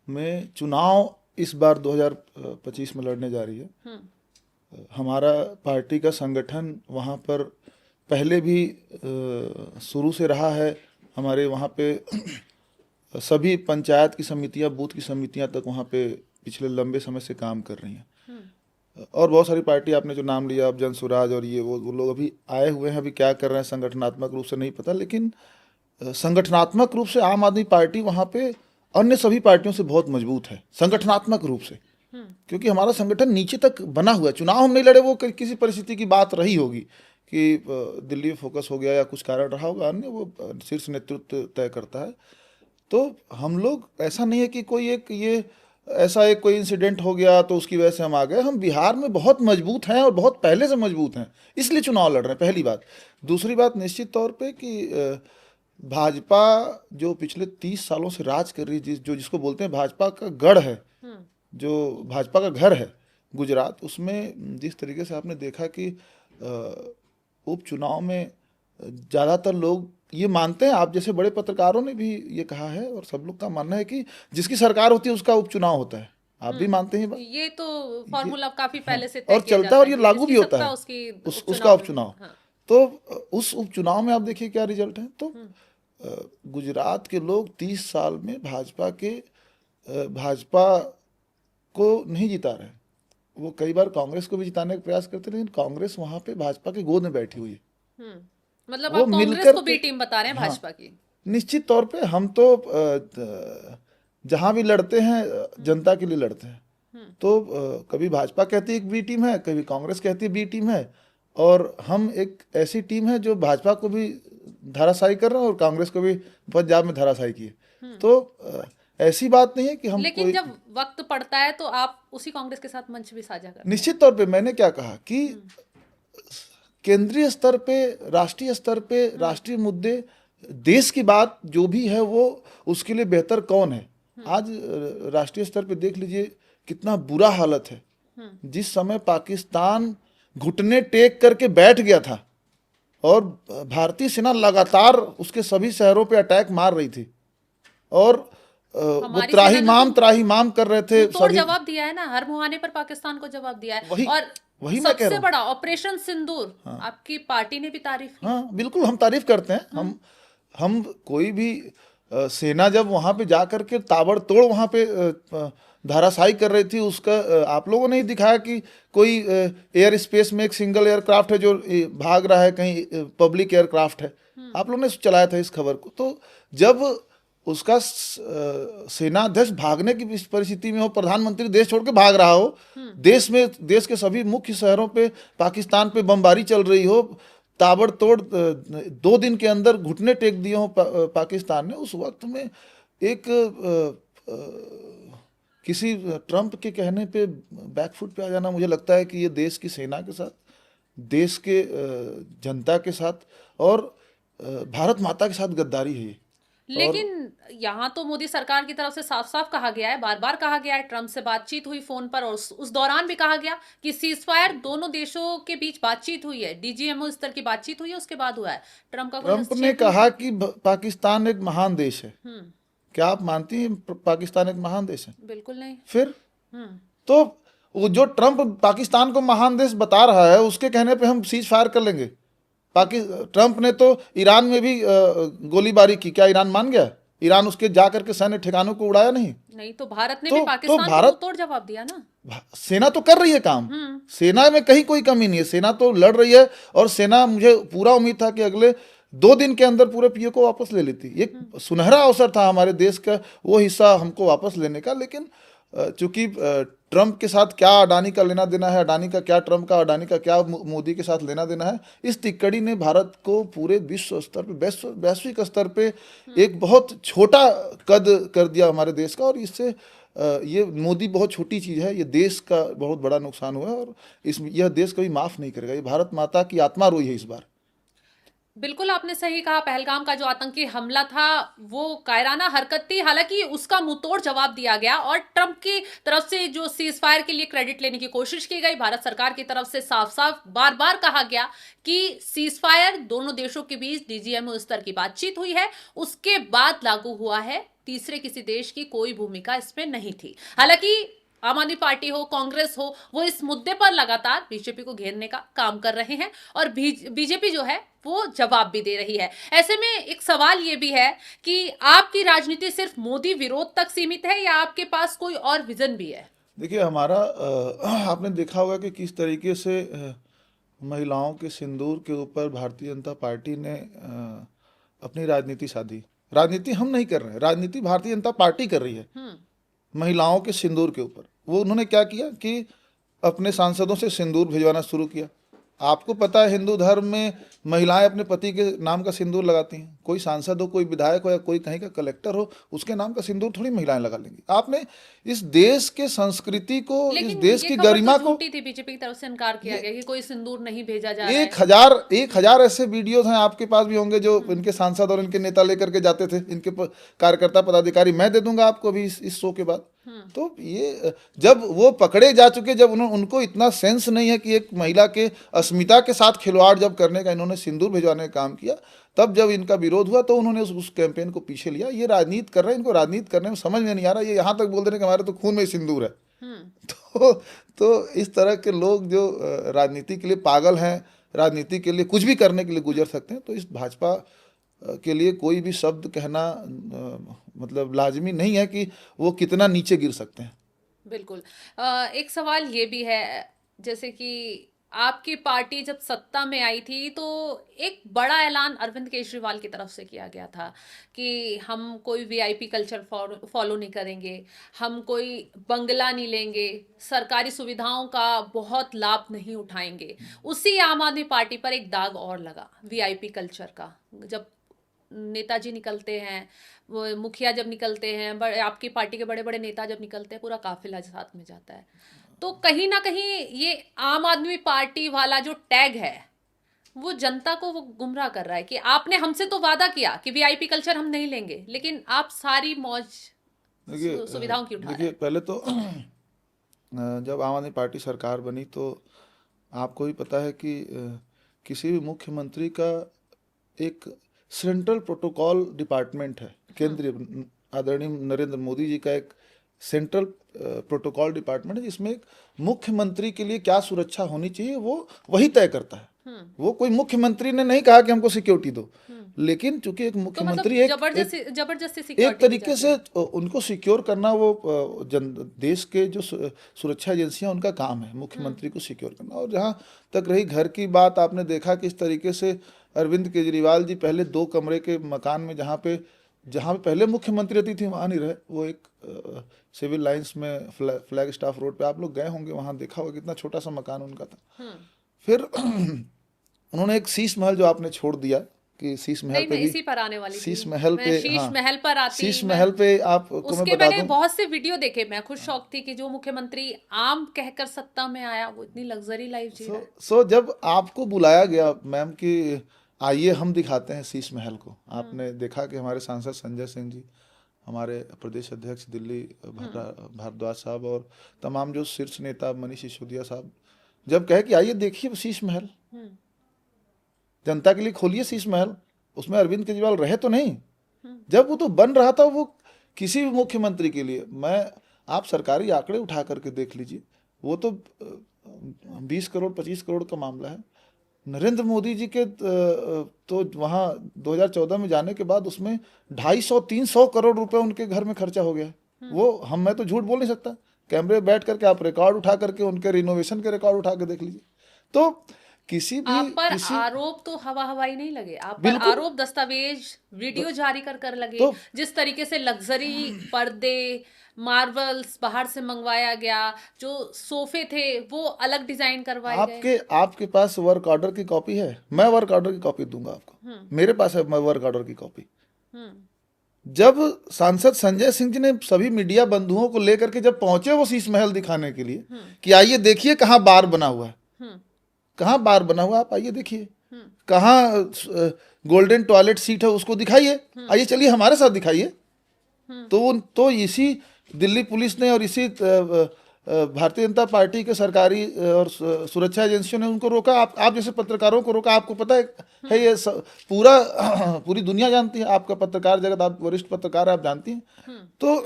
में चुनाव इस बार 2025 में लड़ने जा रही है। हमारा पार्टी का संगठन वहाँ पर पहले भी शुरू से रहा है। हमारे वहाँ पे सभी पंचायत की समितियाँ, बूथ की समितियाँ तक वहाँ पे पिछले लंबे समय से काम कर रही हैं। और बहुत सारी पार्टी आपने जो नाम लिया, अब जन स्वराज और ये वो लोग अभी आए हुए हैं, अभी क्या कर रहे हैं संगठनात्मक रूप से नहीं पता, लेकिन संगठनात्मक रूप से आम आदमी पार्टी वहाँ पे अन्य सभी पार्टियों से बहुत मजबूत है, संगठनात्मक रूप से। क्योंकि हमारा संगठन नीचे तक बना हुआ है। चुनाव हम नहीं लड़े, वो किसी परिस्थिति की बात रही होगी कि दिल्ली में फोकस हो गया या कुछ कारण रहा होगा अन्य, वो शीर्ष नेतृत्व तय करता है। तो हम लोग, ऐसा नहीं है कि कोई एक ये ऐसा एक कोई इंसिडेंट हो गया तो उसकी वजह से हम आ गए। हम बिहार में बहुत मजबूत हैं और बहुत पहले से मजबूत हैं, इसलिए चुनाव लड़ रहे हैं, पहली बात। दूसरी बात, निश्चित तौर पे कि भाजपा जो पिछले 30 सालों से राज कर रही है, जिसको बोलते हैं भाजपा का गढ़ है, जो भाजपा का घर है गुजरात, उसमें जिस तरीके से आपने देखा कि उपचुनाव में ज़्यादातर लोग ये मानते हैं, आप जैसे बड़े पत्रकारों ने भी ये कहा है और सब लोग का मानना है कि जिसकी सरकार होती है उसका उपचुनाव होता है। आप भी मानते हैं ये तो फॉर्मूला काफी पहले से और चलता है और ये लागू भी होता है उसका उपचुनाव। तो उस उपचुनाव में आप देखिए क्या रिजल्ट है। तो गुजरात के लोग 30 साल में भाजपा को नहीं जिता रहे। वो कई बार कांग्रेस को भी जिताने का प्रयास करते हैं, लेकिन कांग्रेस वहां पे भाजपा के गोद में बैठी हुई है। मतलब वो आप कांग्रेस मिलकर को बी टीम बता रहे हैं हाँ, भाजपा की। निश्चित तौर पे हम तो जहां भी लड़ते हैं जनता के लिए लड़ते हैं। तो कभी भाजपा कहती है एक बी टीम है, कभी कांग्रेस कहती है बी टीम है, और हम एक ऐसी टीम है जो भाजपा को भी धाराशायी कर रहे हैं और कांग्रेस को भी पंजाब में धाराशायी की है। तो ऐसी बात नहीं है कि हम लेकिन जब वक्त पड़ता है तो आप उसी कांग्रेस के साथ मंच भी साझा करते हैं। निश्चित तौर पे मैंने क्या कहा कि केंद्रीय स्तर पे, राष्ट्रीय स्तर पे, राष्ट्रीय मुद्दे, देश की बात जो भी है वो उसके लिए बेहतर कौन है। आज राष्ट्रीय स्तर पे देख लीजिए कितना बुरा हालत है। जिस समय पाकिस्तान घुटने टेक करके बैठ गया था और भारतीय सेना लगातार उसके सभी शहरों पे अटैक मार रही थी और वो त्राहिमाम कर रहे थे। तोड़ जवाब दिया है ना, हर मुहाने पर पाकिस्तान को जवाब दिया है। वही मैं कह सबसे रहा हूं। बड़ा ऑपरेशन सिंदूर आपकी पार्टी ने भी तारीफ की। हाँ बिल्कुल, हम तारीफ करते हैं। हम कोई भी सेना जब वहां पे जाकर के ताबड़तोड़ वहां पे धाराशायी कर रही थी, उसका आप लोगों ने ही दिखाया कि कोई एयर स्पेस में एक सिंगल एयरक्राफ्ट है जो भाग रहा है, कहीं पब्लिक एयरक्राफ्ट है। आप लोगों ने चलाया था इस खबर को। तो जब उसका सेनाध्यक्ष भागने की इस परिस्थिति में हो, प्रधानमंत्री देश छोड़ के भाग रहा हो, देश के सभी मुख्य शहरों पे पाकिस्तान पे बमबारी चल रही हो, ताबड़तोड़ 2 दिन के अंदर घुटने टेक दिए हो पाकिस्तान ने, उस वक्त में एक किसी ट्रंप के कहने पे बैकफुट पे आ जाना, मुझे लगता है कि ये देश की सेना के साथ, देश के जनता के साथ और भारत माता के साथ गद्दारी है। लेकिन यहाँ तो मोदी सरकार की तरफ से साफ साफ कहा गया है, बार बार कहा गया है, ट्रंप से बातचीत हुई फोन पर और उस दौरान भी कहा गया कि सीजफायर दोनों देशों के बीच बातचीत हुई है, डीजीएमओ स्तर की बातचीत हुई है, उसके बाद हुआ है। ट्रंप ने कहा कि पाकिस्तान एक महान देश है। क्या आप मानती हैं पाकिस्तान एक महान देश है? बिल्कुल नहीं। फिर तो वो जो ट्रंप पाकिस्तान को महान देश बता रहा है, उसके कहने पे हम सीज फायर कर लेंगे? ट्रंप ने तो ईरान में भी गोलीबारी की, क्या ईरान मान गया? ईरान उसके जाकर के सैन्य ठिकानों को उड़ाया नहीं। तो भारत ने भी पाकिस्तान को तोड़ जवाब दिया ना। सेना तो कर रही है काम, सेना में कहीं कोई कमी नहीं है, सेना तो लड़ रही है। और सेना, मुझे पूरा उम्मीद था कि अगले 2 दिन के अंदर पूरे पीओ को वापस ले लेती। एक सुनहरा अवसर था हमारे देश का वो हिस्सा हमको वापस लेने का, लेकिन चूंकि ट्रंप के साथ क्या अडानी का लेना देना है, अडानी का क्या ट्रंप का, अडानी का क्या मोदी के साथ लेना देना है, इस तिक्कड़ी ने भारत को पूरे विश्व स्तर पे, वैश्विक स्तर पे एक बहुत छोटा कद कर दिया हमारे देश का। और इससे ये मोदी बहुत छोटी चीज़ है, ये देश का बहुत बड़ा नुकसान हुआ है और यह देश कभी माफ़ नहीं करेगा। ये भारत माता की आत्मा रोई है इस बार। बिल्कुल आपने सही कहा, पहलगाम का जो आतंकी हमला था वो कायराना हरकत थी, हालांकि उसका मुंहतोड़ जवाब दिया गया और ट्रंप की तरफ से जो सीज फायर के लिए क्रेडिट लेने की कोशिश की गई, भारत सरकार की तरफ से साफ साफ बार बार कहा गया कि सीज फायर दोनों देशों के बीच डीजीएमओ स्तर की बातचीत हुई है, उसके बाद लागू हुआ है, तीसरे किसी देश की कोई भूमिका इसमें नहीं थी। हालांकि आम आदमी पार्टी हो, कांग्रेस हो, वो इस मुद्दे पर लगातार बीजेपी को घेरने का काम कर रहे हैं और बीजेपी जो है वो जवाब भी दे रही है। ऐसे में एक सवाल ये भी है कि आपकी राजनीति सिर्फ मोदी विरोध तक सीमित है या आपके पास कोई और विजन भी है? देखिए, हमारा आपने देखा होगा कि किस तरीके से महिलाओं के सिंदूर के ऊपर भारतीय जनता पार्टी ने अपनी राजनीति साधी। राजनीति हम नहीं कर रहे हैं, राजनीति भारतीय जनता पार्टी कर रही है महिलाओं के सिंदूर के ऊपर। वो उन्होंने क्या किया कि अपने सांसदों से सिंदूर भिजवाना शुरू किया। आपको पता है हिंदू धर्म में महिलाएं अपने पति के नाम का सिंदूर लगाती हैं। कोई सांसद हो, कोई विधायक हो या कोई कहीं का कलेक्टर हो, उसके नाम का सिंदूर थोड़ी महिलाएं लगा लेंगी। आपने इस देश के संस्कृति को, इस देश की गरिमा को, थी बीजेपी की तरफ से इनकार किया गया कि कोई सिंदूर नहीं भेजा जा रहा है। 1000 ऐसे वीडियोस हैं, आपके पास भी होंगे, जो इनके सांसद और इनके नेता लेकर के जाते थे, इनके कार्यकर्ता पदाधिकारी। मैं दे दूंगा आपको अभी इस शो के बाद। तो ये जब वो पकड़े जा चुके, जब उनको इतना सेंस नहीं है कि एक महिला के अस्मिता के साथ खिलवाड़ जब करने का, इन्होंने सिंदूर भिजवाने का काम किया, तब जब इनका विरोध हुआ तो उन्होंने उस कैंपेन को पीछे लिया। ये राजनीति कर रहे हैं, इनको राजनीति करने में समझ में नहीं आ रहा। ये यहाँ तक बोल रहे हैं कि हमारे तो खून में सिंदूर है। तो इस तरह के लोग जो राजनीति के लिए पागल हैं, राजनीति के लिए कुछ भी करने के लिए गुजर सकते हैं, तो इस भाजपा के लिए कोई भी शब्द कहना मतलब लाजमी नहीं है कि वो कितना नीचे गिर सकते हैं। बिल्कुल। एक सवाल ये भी है, जैसे कि आपकी पार्टी जब सत्ता में आई थी तो एक बड़ा ऐलान अरविंद केजरीवाल की तरफ से किया गया था कि हम कोई वीआईपी कल्चर फॉलो नहीं करेंगे, हम कोई बंगला नहीं लेंगे, सरकारी सुविधाओं का बहुत लाभ नहीं उठाएंगे। उसी आम आदमी पार्टी पर एक दाग और लगा वीआईपी कल्चर का। जब नेताजी निकलते हैं, वो मुखिया जब निकलते हैं, बड़े आपकी पार्टी के बड़े बड़े नेता जब निकलते हैं, पूरा काफिला साथ में जाता है। तो कहीं ना कहीं ये आम आदमी पार्टी वाला जो टैग है वो जनता को वो गुमराह कर रहा है कि आपने हमसे तो वादा किया कि वीआईपी कल्चर हम नहीं लेंगे, लेकिन आप सारी मौज देखिए सुविधाओं की उठा रहे देखिए हैं। पहले तो जब आम आदमी पार्टी सरकार बनी तो आपको भी पता है कि किसी भी मुख्यमंत्री का एक सेंट्रल प्रोटोकॉल डिपार्टमेंट है। केंद्रीय आदरणीय नरेंद्र मोदी जी का एक सेंट्रल प्रोटोकॉल डिपार्टमेंट है जिसमें एक मुख्यमंत्री के लिए क्या सुरक्षा होनी चाहिए वो वही तय करता है। वो कोई मुख्यमंत्री ने नहीं कहा कि हमको सिक्योरिटी दो, लेकिन चूंकि एक तो मुख्यमंत्री मतलब जबरदस्ती एक सिक्योरिटी तरीके से उनको सिक्योर करना वो देश के जो सुरक्षा एजेंसियां उनका काम है मुख्यमंत्री को सिक्योर करना। और जहां तक रही घर की बात, आपने देखा किस तरीके से अरविंद केजरीवाल जी पहले 2 कमरे के मकान में जहाँ पे पहले मुख्यमंत्री रहती थी वहाँ नहीं रहे। वो एक सिविल लाइंस में फ्लैग स्टाफ रोड पे आप लोग गए होंगे, वहाँ देखा होगा कितना छोटा सा मकान उनका था। फिर उन्होंने एक शीश महल जो आपने छोड़ दिया कि शीश महल नहीं, पे मैं भी इसी पर आने वाली शीश थी। महल मैं पे शीश हाँ महल पर आती शीश मैं महल पे आपको मैं उसके बता मैंने दूं। बहुत से वीडियो देखे। मैं खुद शौक थी कि जो मुख्यमंत्री आम कहकर सत्ता में आया वो इतनी लग्जरी लाइफ जी रहा है। सो जब आपको बुलाया गया मैम कि आइए हम दिखाते हैं शीश महल को, आपने देखा कि हमारे सांसद संजय सिंह जी, हमारे प्रदेश अध्यक्ष दिल्ली भारद्वाज साहब और तमाम जो शीर्ष नेता मनीष सिसोदिया साहब जब कहे कि आइए देखिए शीश महल, जनता के लिए खोलिए शीश महल, उसमें अरविंद केजरीवाल रहे तो नहीं। जब वो तो बन रहा था, वो किसी भी मुख्यमंत्री के लिए, आप सरकारी आंकड़े उठा करके देख लीजिए, वो तो 20 करोड़ 25 करोड़ का मामला है। नरेंद्र मोदी जी के तो वहाँ 2014 में जाने के बाद उसमें 250-300 करोड़ रुपए उनके घर में खर्चा हो गया। वो मैं तो झूठ बोल नहीं सकता, कैमरे बैठ करके आप रिकॉर्ड उठा करके उनके रिनोवेशन के रिकॉर्ड उठा के देख लीजिए। तो किसी भी आप पर आरोप तो हवा हवाई नहीं लगे, आप पर आरोप दस्तावेज वीडियो जारी कर लगे। तो जिस तरीके से लग्जरी पर्दे मार्बल्स बाहर से मंगवाया गया, जो सोफे थे वो अलग डिजाइन करवाए गए। आपके पास वर्क ऑर्डर की कॉपी है? मैं वर्क ऑर्डर की कॉपी दूंगा आपको, मेरे पास है वर्क ऑर्डर की कॉपी। जब सांसद संजय सिंह जी ने सभी मीडिया बंधुओं को लेकर के जब पहुंचे वो शीश महल दिखाने के लिए कि आइए देखिए कहाँ बार बना हुआ है, कहाँ बार बना हुआ, आप आइए देखिए, कहाँ गोल्डन टॉयलेट सीट है उसको दिखाइए, आइए चलिए हमारे साथ दिखाइए। तो इसी दिल्ली पुलिस ने और इसी भारतीय जनता पार्टी के सरकारी और सुरक्षा एजेंसियों ने उनको रोका। आप जैसे पत्रकारों को रोका। आपको पता है ये पूरी दुनिया जानती है, आपका पत्रकार जगत, आप वरिष्ठ पत्रकार, आप जानती हैं। तो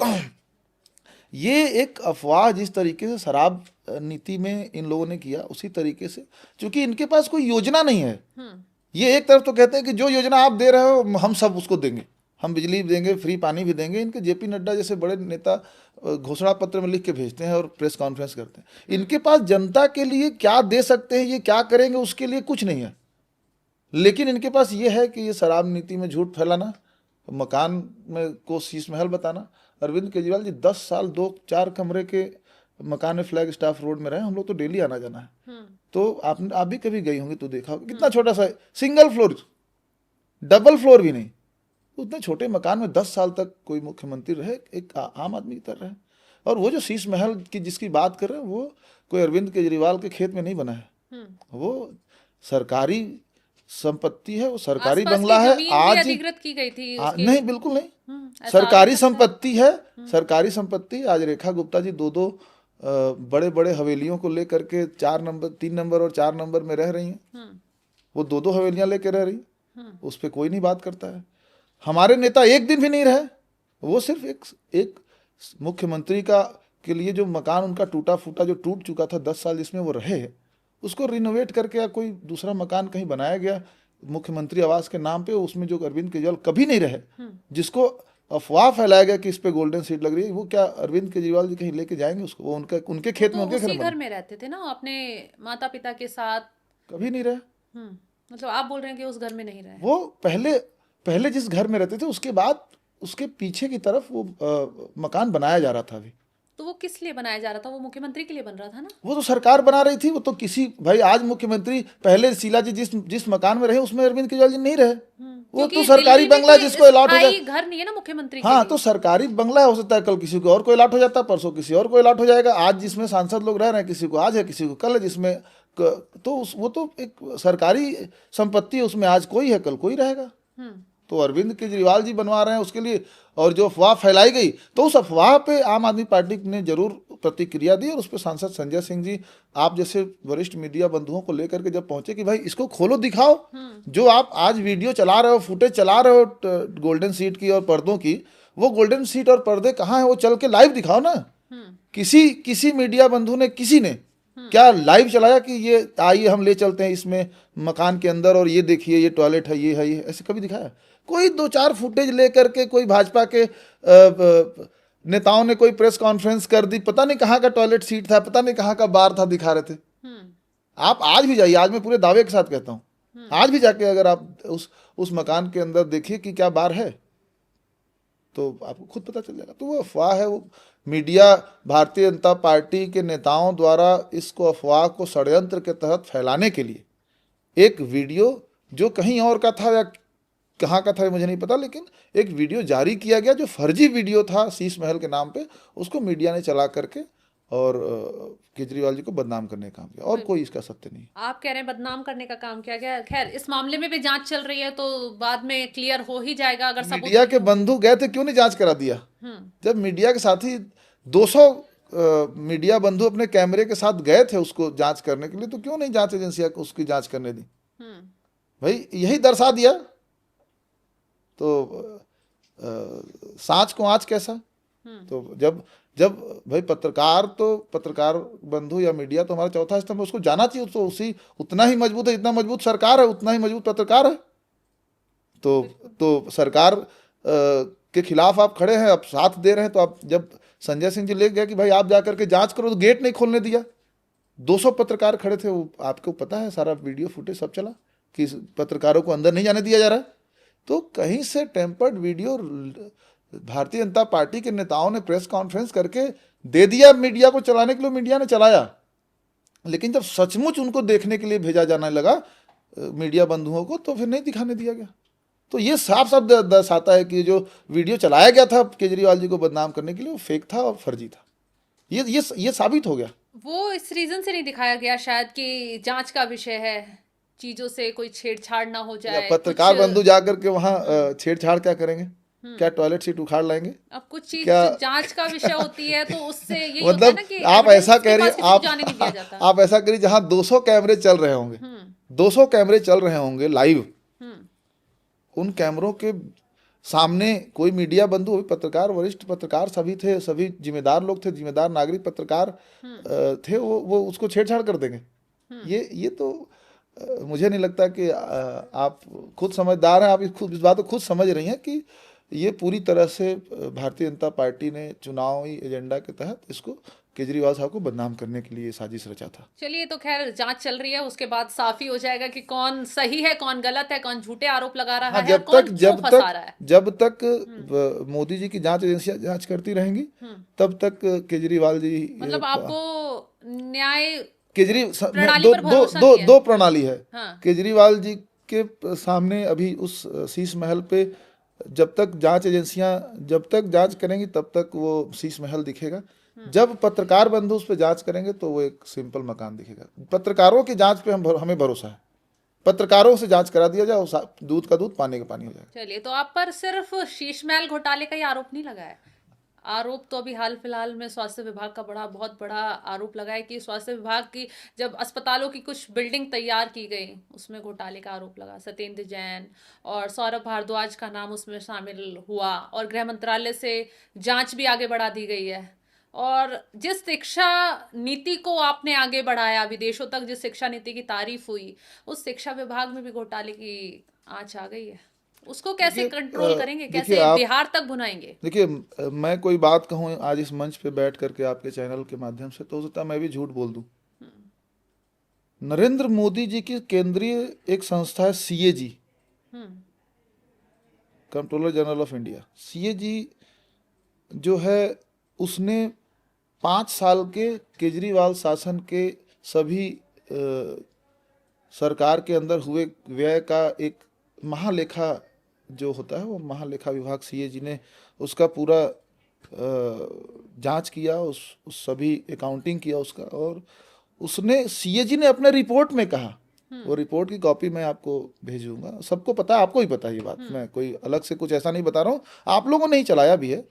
ये एक अफवाह जिस तरीके से शराब नीति में इन लोगों ने किया, उसी तरीके से, क्योंकि इनके पास कोई योजना नहीं है। ये एक तरफ तो कहते हैं कि जो योजना आप दे रहे हो हम सब उसको देंगे, हम बिजली देंगे, फ्री पानी भी देंगे। इनके जेपी नड्डा जैसे बड़े नेता घोषणा पत्र में लिख के भेजते हैं और प्रेस कॉन्फ्रेंस करते हैं। इनके पास जनता के लिए क्या दे सकते हैं, ये क्या करेंगे, उसके लिए कुछ नहीं है। लेकिन इनके पास ये है कि ये शराब नीति में झूठ फैलाना, मकान में को शीश महल बताना। अरविंद केजरीवाल जी 10 साल 2-4 कमरे के मकान में फ्लैग स्टाफ रोड में रहे, हम लोग तो डेली आना जाना है। तो आप भी कभी गई होंगी तो देखा होगा कितना छोटा सा सिंगल फ्लोर, डबल फ्लोर भी नहीं, उतने छोटे मकान में 10 साल तक कोई मुख्यमंत्री रहे, एक आम आदमी की तरह रहे। और वो जो शीश महल की जिसकी बात कर रहे हैं वो कोई अरविंद केजरीवाल के खेत में नहीं बना है, वो सरकारी संपत्ति है, वो सरकारी बंगला है। आज अधिकृत की गई थी नहीं, बिल्कुल नहीं, सरकारी संपत्ति है, सरकारी संपत्ति। आज रेखा गुप्ता जी 2-2 बड़े बड़े हवेलियों को लेकर के 4 नंबर 3 नंबर और 4 नंबर में रह रही हैं। वो 2-2 हवेलियां लेकर रह रही, उस पर कोई नहीं बात करता है। हमारे नेता एक दिन भी नहीं रहे, वो सिर्फ एक मुख्यमंत्री के लिए जो मकान उनका टूटा फूटा जो टूट चुका था 10 साल जिसमें वो रहे, उसको रिनोवेट करके या कोई दूसरा मकान कहीं बनाया गया, मुख्यमंत्री आवास के नाम पे उसमें जो अरविंद केजरीवाल कभी नहीं रहे, जिसको अफवाह फैलाया गया कि इस पे गोल्डन सीट लग रही है, वो क्या अरविंद केजरीवाल जी कहीं लेके जाएंगे उसको? वो उनके खेत में, तो उनके घर उसी में घर में रहते थे ना अपने माता पिता के साथ। कभी नहीं रहे। मतलब आप बोल रहे हैं कि उस घर में नहीं रहे। वो पहले पहले जिस घर में रहते थे उसके बाद उसके पीछे की तरफ वो मकान बनाया जा रहा था अभी। तो वो किस लिए बनाया जा रहा था? वो मुख्यमंत्री के लिए बन रहा था ना। वो तो सरकार बना रही थी, वो तो किसी भाई आज मुख्यमंत्री पहले शीला जी जिस मकान में रहे उसमें अरविंद केजरीवाल जी नहीं रहे। वो क्योंकि तो सरकारी दिल्ली में बंगला कोई जिसको अलॉट हो जाए। स्थायी घर नहीं है ना मुख्यमंत्री के हाँ, लिए। तो सरकारी बंगला हो सकता है कल किसी को और को अलॉट हो जाता है, परसों किसी और को अलॉट हो जाएगा। आज जिसमें सांसद लोग रह रहे हैं, किसी को आज है किसी को कल है, जिसमें वो तो एक सरकारी संपत्ति है, उसमें आज कोई है कल कोई रहेगा। तो अरविंद केजरीवाल जी बनवा रहे हैं उसके लिए। और जो अफवाह फैलाई गई, तो उस अफवाह पे आम आदमी पार्टी ने जरूर प्रतिक्रिया दी, और उस पर सांसद संजय सिंह जी आप जैसे वरिष्ठ मीडिया बंधुओं को लेकर के जब पहुंचे कि भाई इसको खोलो दिखाओ, जो आप आज वीडियो चला रहे हो, फुटेज चला रहे हो गोल्डन सीट की और पर्दों की, वो गोल्डन सीट और पर्दे कहाँ है? वो चल के लाइव दिखाओ ना। किसी मीडिया बंधु ने, किसी ने क्या लाइव चलाया कि ये आइए हम ले चलते हैं इसमें मकान के अंदर और ये देखिए ये टॉयलेट है, ये है, ये ऐसे कभी दिखाया? कोई 2-4 फुटेज लेकर के कोई भाजपा के नेताओं ने कोई प्रेस कॉन्फ्रेंस कर दी, पता नहीं कहाँ का टॉयलेट सीट था, पता नहीं कहाँ का बार था, दिखा रहे थे। आप आज भी जाइए, आज मैं पूरे दावे के साथ कहता हूँ, आज भी जाके अगर आप उस मकान के अंदर देखिए कि क्या बार है, तो आपको खुद पता चल जाएगा। तो वो अफवाह है, वो मीडिया, भारतीय जनता पार्टी के नेताओं द्वारा इसको अफवाह को षड्यंत्र के तहत फैलाने के लिए एक वीडियो जो कहीं और का था या कहाँ का था मुझे नहीं पता, लेकिन एक वीडियो जारी किया गया जो फर्जी वीडियो था शीश महल के नाम पे, उसको मीडिया ने चला करके और केजरीवाल जी को बदनाम करने का काम किया, और कोई इसका सत्य नहीं। आप कह रहे हैं बदनाम करने का काम किया गया। खैर, इस मामले में भी जांच चल रही है, तो बाद में क्लियर हो ही जाएगा। अगर सबूत मीडिया के बंधु गए थे, क्यों नहीं जांच करा दिया? जब मीडिया के साथी 200 मीडिया बंधु अपने कैमरे के साथ गए थे उसको जांच करने के लिए, तो क्यों नहीं जांच एजेंसियां को उसकी जांच करने दी? भाई यही दर्शा दिया। तो सांच को आँच कैसा? तो जब जब भाई पत्रकार बंधु या मीडिया तो हमारा चौथा स्तंभ है, उसको जाना चाहिए, तो उसी उतना ही मजबूत है, जितना मजबूत सरकार है उतना ही मजबूत पत्रकार है। तो सरकार के खिलाफ आप खड़े हैं, आप साथ दे रहे हैं, तो आप जब संजय सिंह जी ले गए कि भाई आप जाकर के जांच करो, तो गेट नहीं खोलने दिया। 200 पत्रकार खड़े थे, वो आपको पता है, सारा वीडियो फुटेज सब चला कि पत्रकारों को अंदर नहीं जाने दिया जा रहा है। तो कहीं से tempered video Bharatiya Janata party के नेताओं ने प्रेस कॉन्फ्रेंस करके दे दिया मीडिया को चलाने के लिए, मीडिया ने चलाया। लेकिन जब सचमुच उनको देखने के लिए भेजा जाने लगा मीडिया बंधुओं को, तो फिर नहीं दिखाने दिया गया। तो ये साफ साफ दर्शाता है कि जो वीडियो चलाया गया था केजरीवाल जी को बदनाम करने के लिए, वो फेक था और फर्जी था। ये साबित हो गया। वो इस रीजन से नहीं दिखाया गया शायद कि जांच का विषय है, चीजों से कोई छेड़छाड़ ना हो जाए। पत्रकार बंधु जाकर के वहाँ छेड़छाड़ क्या करेंगे? क्या टॉयलेट सीट उखाड़ लाएंगे? अब कुछ चीज जांच का विषय होती है, तो उससे यही होता है ना कि आप ऐसा करिए, जाने नहीं दिया जाता। आप ऐसा करिए, जहाँ 200 कैमरे चल रहे होंगे, 200 कैमरे चल रहे होंगे लाइव, उन कैमरों के सामने कोई मीडिया बंधु, पत्रकार, वरिष्ठ पत्रकार सभी थे, सभी जिम्मेदार लोग थे, जिम्मेदार नागरिक पत्रकार थे, वो उसको छेड़छाड़ कर देंगे? ये तो मुझे नहीं लगता कि आप खुद समझदार हैं, आप इस बात को खुद समझ रही हैं कि ये पूरी तरह से भारतीय जनता पार्टी ने चुनावी एजेंडा के तहत इसको केजरीवाल साहब को बदनाम करने के लिए साजिश रचा था। चलिए, तो खैर जांच चल रही है, उसके बाद साफ ही हो जाएगा कि कौन सही है, कौन गलत है, कौन झूठे आरोप लगा रहा है, जब तक मोदी जी की जांच एजेंसियां जांच करती रहेंगी, तब तक केजरीवाल जी, मतलब आपको न्याय दो प्रणाली है। केजरीवाल जी के सामने अभी उस शीश महल पे जब तक जांच एजेंसियां जब तक जांच करेंगी, तब तक वो शीश महल दिखेगा। जब पत्रकार बंधु उस पर जांच करेंगे, तो वो एक सिंपल मकान दिखेगा। पत्रकारों की जांच पे हमें भरोसा है। पत्रकारों से जांच करा दिया जाए, दूध का दूध पानी का पानी हो जाएगा। चलिए, तो आप पर सिर्फ शीश महल घोटाले का ही आरोप नहीं लगा है। आरोप तो अभी हाल फिलहाल में स्वास्थ्य विभाग का बहुत बड़ा आरोप लगा है कि स्वास्थ्य विभाग की जब अस्पतालों की कुछ बिल्डिंग तैयार की गई, उसमें घोटाले का आरोप लगा। सत्येंद्र जैन और सौरभ भारद्वाज का नाम उसमें शामिल हुआ, और गृह मंत्रालय से जांच भी आगे बढ़ा दी गई है। और जिस शिक्षा नीति को आपने आगे बढ़ाया, विदेशों तक जिस शिक्षा नीति की तारीफ हुई, उस शिक्षा विभाग में भी घोटाले की आंच आ गई है। उसको कैसे कंट्रोल करेंगे, देखिए कैसे आप बिहार तक भुनाएंगे? देखिए मैं कोई बात कहूँ आज इस मंच पे बैठ करके आपके चैनल के माध्यम से, तो हो सकता है मैं भी झूठ बोल दूं। नरेंद्र मोदी जी की केंद्रीय एक संस्था है CAG, hmm. Controller general of India. CAG जो है उसने 5 साल के केजरीवाल शासन के सभी सरकार के अंदर हुए व्यय का एक महालेखा जो होता है, वो महालेखा विभाग सीएजी ने उसका पूरा जांच किया, उस सभी अकाउंटिंग किया उसका, और उसने सीएजी ने अपने रिपोर्ट में कहा, वो रिपोर्ट की कॉपी मैं आपको भेजूंगा, सबको पता है, आपको ही पता है ये बात, मैं कोई अलग से कुछ ऐसा नहीं बता रहा हूँ, आप लोगों ने ही चलाया भी है।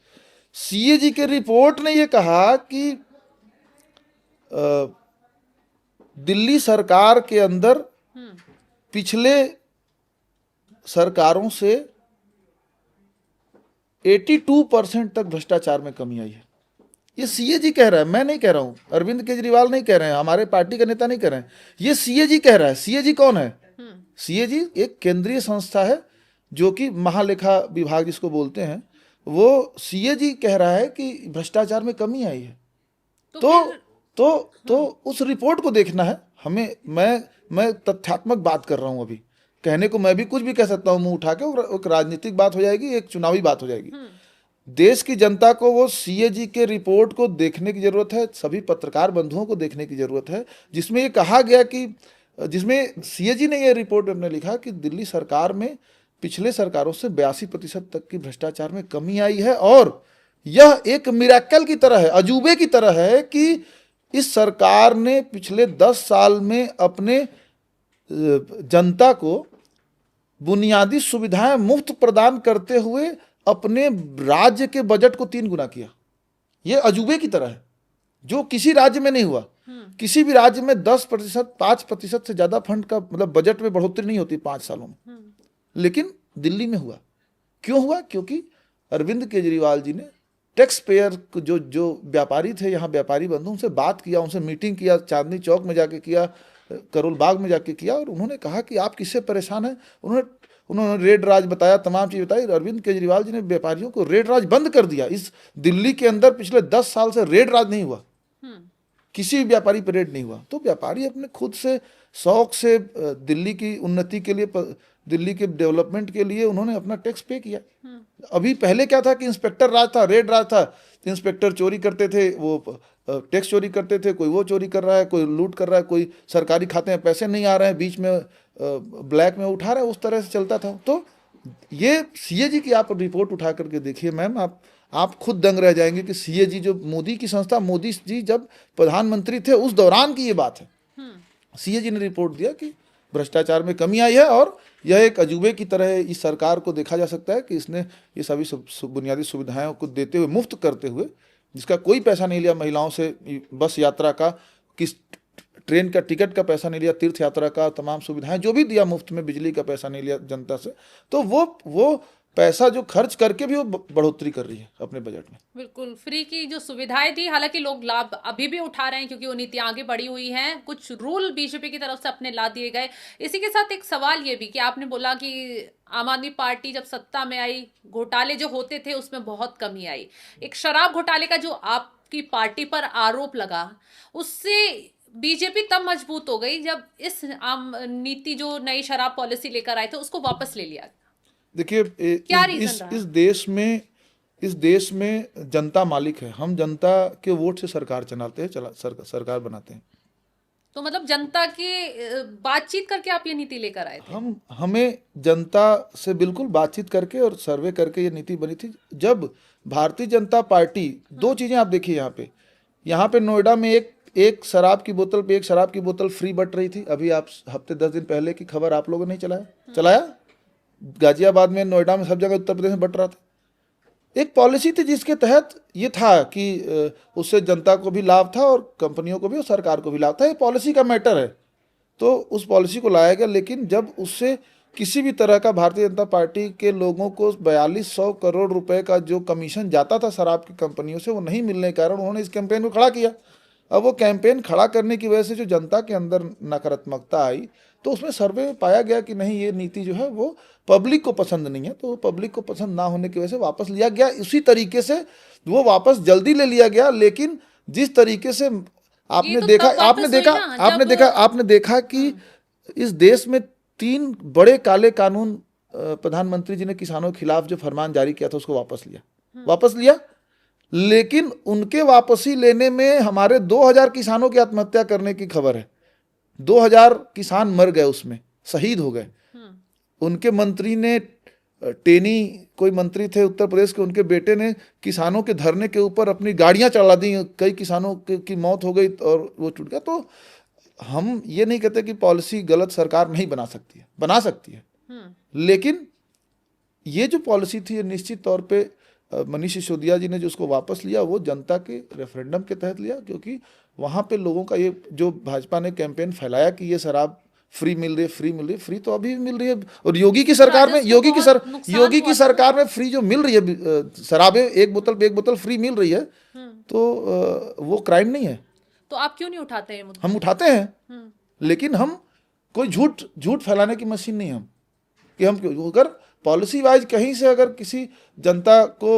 सीएजी के रिपोर्ट ने ये कहा कि दिल्ली सरकार के अंदर पिछले सरकारों से 82% तक भ्रष्टाचार में कमी आई है। ये सीएजी कह रहा है, मैं नहीं कह रहा हूं, अरविंद केजरीवाल नहीं कह रहे हैं, हमारे पार्टी का नेता नहीं कह रहे हैं, ये सीएजी कह रहा है। सीएजी कौन है? सीएजी एक केंद्रीय संस्था है जो कि महालेखा विभाग जिसको बोलते हैं, वो सीएजी कह रहा है कि भ्रष्टाचार में कमी आई है। तो उस रिपोर्ट को देखना है हमें। मैं तथ्यात्मक बात कर रहा हूं, अभी कहने को मैं भी कुछ भी कह सकता हूं मुंह उठा के, और एक राजनीतिक बात हो जाएगी, एक चुनावी बात हो जाएगी। देश की जनता को वो सीएजी के रिपोर्ट को देखने की जरूरत है, सभी पत्रकार बंधुओं को देखने की जरूरत है, जिसमें ये कहा गया कि, जिसमें सीएजी ने ये रिपोर्ट में लिखा कि दिल्ली सरकार में पिछले सरकारों से 82% तक की भ्रष्टाचार में कमी आई है, और यह एक मिरेकल की तरह है, अजूबे की तरह है कि इस सरकार ने पिछले 10 साल में अपने जनता को बुनियादी सुविधाएं मुफ्त प्रदान करते हुए अपने राज्य के बजट को 3 गुना किया। यह अजूबे की तरह है, जो किसी राज्य में नहीं हुआ। किसी भी राज्य में 10%, 5% से ज्यादा फंड का मतलब बजट में बढ़ोतरी नहीं होती 5 सालों में, लेकिन दिल्ली में हुआ। क्यों हुआ? क्योंकि अरविंद केजरीवाल जी ने टैक्स पेयर जो व्यापारी थे, यहाँ व्यापारी बंधुओं से बात किया, उनसे मीटिंग किया, चांदनी चौक में जाके किया, करोल बाग में जाके किया, और उन्होंने कहा कि आप किससे परेशान हैं। उन्होंने रेड राज बताया, तमाम चीज़ बताई। अरविंद केजरीवाल जी ने व्यापारियों को रेड राज बंद कर दिया। इस दिल्ली के अंदर पिछले 10 साल से रेड राज नहीं हुआ, किसी भी व्यापारी पर रेड नहीं हुआ। तो व्यापारी अपने खुद से शौक से दिल्ली की उन्नति के लिए, दिल्ली के डेवलपमेंट के लिए उन्होंने अपना टैक्स पे किया। अभी पहले क्या था कि इंस्पेक्टर राज था, रेड राज था, इंस्पेक्टर चोरी करते थे, वो टैक्स चोरी करते थे, कोई वो चोरी कर रहा है, कोई लूट कर रहा है, कोई सरकारी खाते में पैसे नहीं आ रहे हैं, बीच में ब्लैक में उठा रहे हैं, उस तरह से चलता था। तो ये सीएजी की आप रिपोर्ट उठा करके देखिए मैम, आप खुद दंग रह जाएंगे कि सीएजी जो मोदी की संस्था, मोदी जी जब प्रधानमंत्री थे उस दौरान की ये बात है। सीएजी ने रिपोर्ट दिया कि भ्रष्टाचार में कमी आई है, और यह एक अजूबे की तरह इस सरकार को देखा जा सकता है कि इसने ये सभी बुनियादी सुविधाएं को देते हुए, मुफ्त करते हुए, जिसका कोई पैसा नहीं लिया महिलाओं से, बस यात्रा का, किस ट्रेन का टिकट का पैसा नहीं लिया, तीर्थ यात्रा का तमाम सुविधाएं जो भी दिया मुफ्त में, बिजली का पैसा नहीं लिया जनता से। तो वो पैसा जो खर्च करके भी वो बढ़ोतरी कर रही है अपने बजट में। बिल्कुल फ्री की जो सुविधाएं थी, हालांकि लोग लाभ अभी भी उठा रहे हैं क्योंकि वो नीति आगे बढ़ी हुई है। कुछ रूल बीजेपी की तरफ से अपने ला दिए गए। इसी के साथ एक सवाल ये भी कि आपने बोला कि आम आदमी पार्टी जब सत्ता में आई, घोटाले जो होते थे उसमें बहुत कमी आई। एक शराब घोटाले का जो आपकी पार्टी पर आरोप लगा, उससे बीजेपी तब मजबूत हो गई जब इस आम नीति जो नई शराब पॉलिसी लेकर आए थे उसको वापस ले लिया। देखिए इस देश में जनता मालिक है। हम जनता के वोट से सरकार चलाते हैं, सरकार बनाते हैं। तो मतलब जनता की बातचीत करके आप ये नीति लेकर आए थे? हमें जनता से बिल्कुल बातचीत करके और सर्वे करके ये नीति बनी थी। जब भारतीय जनता पार्टी, 2 चीजें आप देखिए, यहाँ पे नोएडा में एक शराब की बोतल फ्री बट रही थी। अभी आप हफ्ते 10 दिन पहले की खबर आप लोगों ने चलाया। गाजियाबाद में, नोएडा में, सब जगह उत्तर प्रदेश में बट रहा था। एक पॉलिसी थी जिसके तहत ये था कि उससे जनता को भी लाभ था और कंपनियों को भी और सरकार को भी लाभ था। ये पॉलिसी का मैटर है, तो उस पॉलिसी को लाया गया। लेकिन जब उससे किसी भी तरह का भारतीय जनता पार्टी के लोगों को 4200 करोड़ रुपए का जो कमीशन जाता था शराब की कंपनियों से, वो नहीं मिलने के कारण उन्होंने इस कैंपेन को खड़ा किया। अब वो कैंपेन खड़ा करने की वजह से जो जनता के अंदर नकारात्मकता आई, तो उसमें सर्वे में पाया गया कि नहीं, ये नीति जो है वो पब्लिक को पसंद नहीं है, तो पब्लिक को पसंद ना होने की वजह से वापस लिया गया। उसी तरीके से वो वापस जल्दी ले लिया गया, लेकिन जिस तरीके से आपने तो देखा तब वापस हुई ना, आपने देखा कि इस देश में 3 बड़े काले कानून प्रधानमंत्री जी ने किसानों के खिलाफ जो फरमान जारी किया था उसको वापस लिया। लेकिन उनके वापसी लेने में हमारे 2000 किसानों की आत्महत्या करने की खबर है। 2000 किसान मर गए, उसमें शहीद हो गए। उनके मंत्री ने टेनी, कोई मंत्री थे उत्तर प्रदेश के, उनके बेटे ने किसानों के धरने के ऊपर अपनी गाड़ियां चला दी, कई किसानों की मौत हो गई और वो टूट गया। तो हम ये नहीं कहते कि पॉलिसी गलत सरकार नहीं बना सकती है, लेकिन ये जो पॉलिसी थी ये निश्चित तौर पे मनीष सिसोदिया जी ने जो उसको वापस लिया वो जनता के रेफरेंडम के तहत लिया, क्योंकि वहाँ पे लोगों का ये जो भाजपा ने कैंपेन फैलाया कि ये शराब फ्री मिल रही है, फ्री तो अभी भी मिल रही है। और योगी की सरकार में फ्री जो मिल रही है शराबें, एक बोतल फ्री मिल रही है, तो वो क्राइम नहीं है। तो आप क्यों नहीं उठाते हैं मुद्दा? हम उठाते हैं, लेकिन हम कोई झूठ फैलाने की मशीन नहीं हम, कि हम क्यों, अगर पॉलिसी वाइज कहीं से अगर किसी जनता को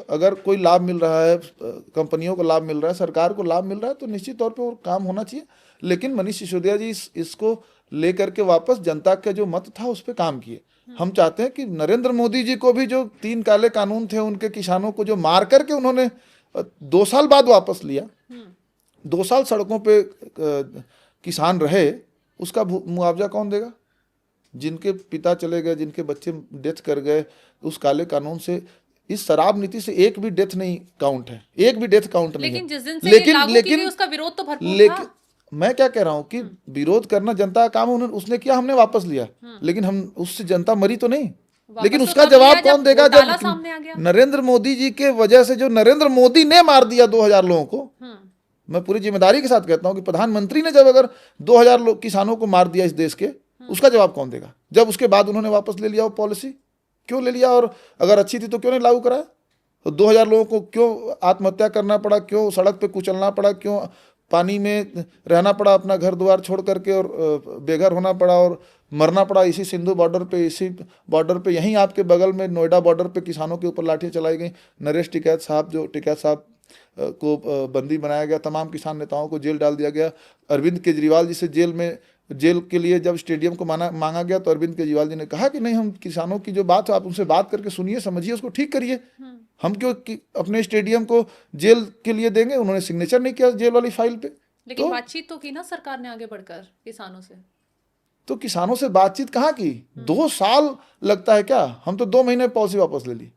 अगर कोई लाभ मिल रहा है, कंपनियों को लाभ मिल रहा है, सरकार को लाभ मिल रहा है, तो निश्चित तौर पे वो काम होना चाहिए। लेकिन मनीष सिसोदिया जी इसको लेकर के वापस जनता का जो मत था उस पर काम किए। हम चाहते हैं कि नरेंद्र मोदी जी को भी जो 3 काले कानून थे उनके किसानों को जो मार करके उन्होंने 2 साल बाद वापस लिया, 2 साल सड़कों पे किसान रहे, उसका मुआवजा कौन देगा? जिनके पिता चले गए, जिनके बच्चे डेथ कर गए, उस काले कानून से, इस शराब नीति से एक भी डेथ काउंट नहीं है। लेकिन जिस दिन से ये लागू की गई उसका विरोध तो भरपूर था। मैं क्या कह रहा हूं कि विरोध करना जनता का काम है, उसने किया, हमने वापस लिया, लेकिन हम उससे जनता मरी तो नहीं। लेकिन उसका जवाब कौन देगा जब नरेंद्र मोदी जी के वजह से, जो नरेंद्र मोदी ने मार दिया 2000 लोगों को, मैं पूरी जिम्मेदारी के साथ कहता हूं कि प्रधानमंत्री ने जब अगर 2000 किसानों को मार दिया इस देश के, उसका जवाब कौन देगा? जब उसके बाद उन्होंने वापस ले लिया वो पॉलिसी, क्यों ले लिया? और अगर अच्छी थी तो क्यों नहीं लागू कराया? तो 2000 लोगों को क्यों आत्महत्या करना पड़ा, क्यों सड़क पे कुचलना पड़ा, क्यों पानी में रहना पड़ा, अपना घर द्वार छोड़ करके और बेघर होना पड़ा और मरना पड़ा इसी सिंधु बॉर्डर पे, इसी बॉर्डर पे, यहीं आपके बगल में नोएडा बॉर्डर पे किसानों के ऊपर लाठियाँ चलाई गई। नरेश टिकैत साहब को बंदी बनाया गया, तमाम किसान नेताओं को जेल डाल दिया गया। अरविंद केजरीवाल जी से जेल के लिए जब स्टेडियम को मांगा गया तो अरविंद केजरीवाल जी ने कहा कि नहीं, हम किसानों की जो बात है आप उनसे बात करके सुनिए, समझिए, उसको ठीक करिए, हम क्यों अपने स्टेडियम को जेल के लिए देंगे? उन्होंने सिग्नेचर नहीं किया जेल वाली फाइल पे। लेकिन बातचीत तो की ना सरकार ने आगे बढ़कर किसानों से। तो किसानों से बातचीत कहाँ की? 2 साल लगता है क्या? हम तो 2 महीने पॉलिसी वापस ले ली।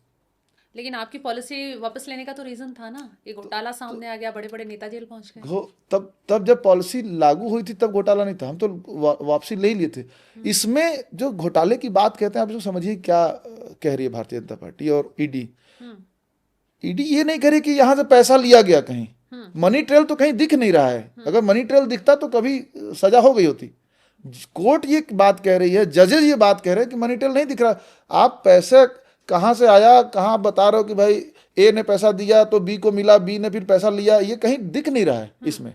लेकिन आपकी पॉलिसी वापस लेने का तो रीजन था ना, ये घोटाला सामने आ गया, बड़े बड़े नेता जेल पहुंच गए। तब जब पॉलिसी लागू हुई थी तब घोटाला नहीं था, हम तो वापसी ले ही लिए थे। इसमें जो घोटाले की बात कहते हैं, आप जो समझिए क्या कह रही है भारतीय जनता पार्टी और ईडी ये नहीं कह रही कि यहाँ से पैसा लिया गया कहीं, मनी ट्रेल तो कहीं दिख नहीं रहा है। अगर मनी ट्रेल दिखता तो कभी सजा हो गई होती। कोर्ट ये बात कह रही है, जजेज ये बात कह रहे हैं कि मनी ट्रेल नहीं दिख रहा। आप पैसे कहाँ से आया, कहाँ बता रहे हो कि भाई ए ने पैसा दिया तो बी को मिला, बी ने फिर पैसा लिया, ये कहीं दिख नहीं रहा है इसमें।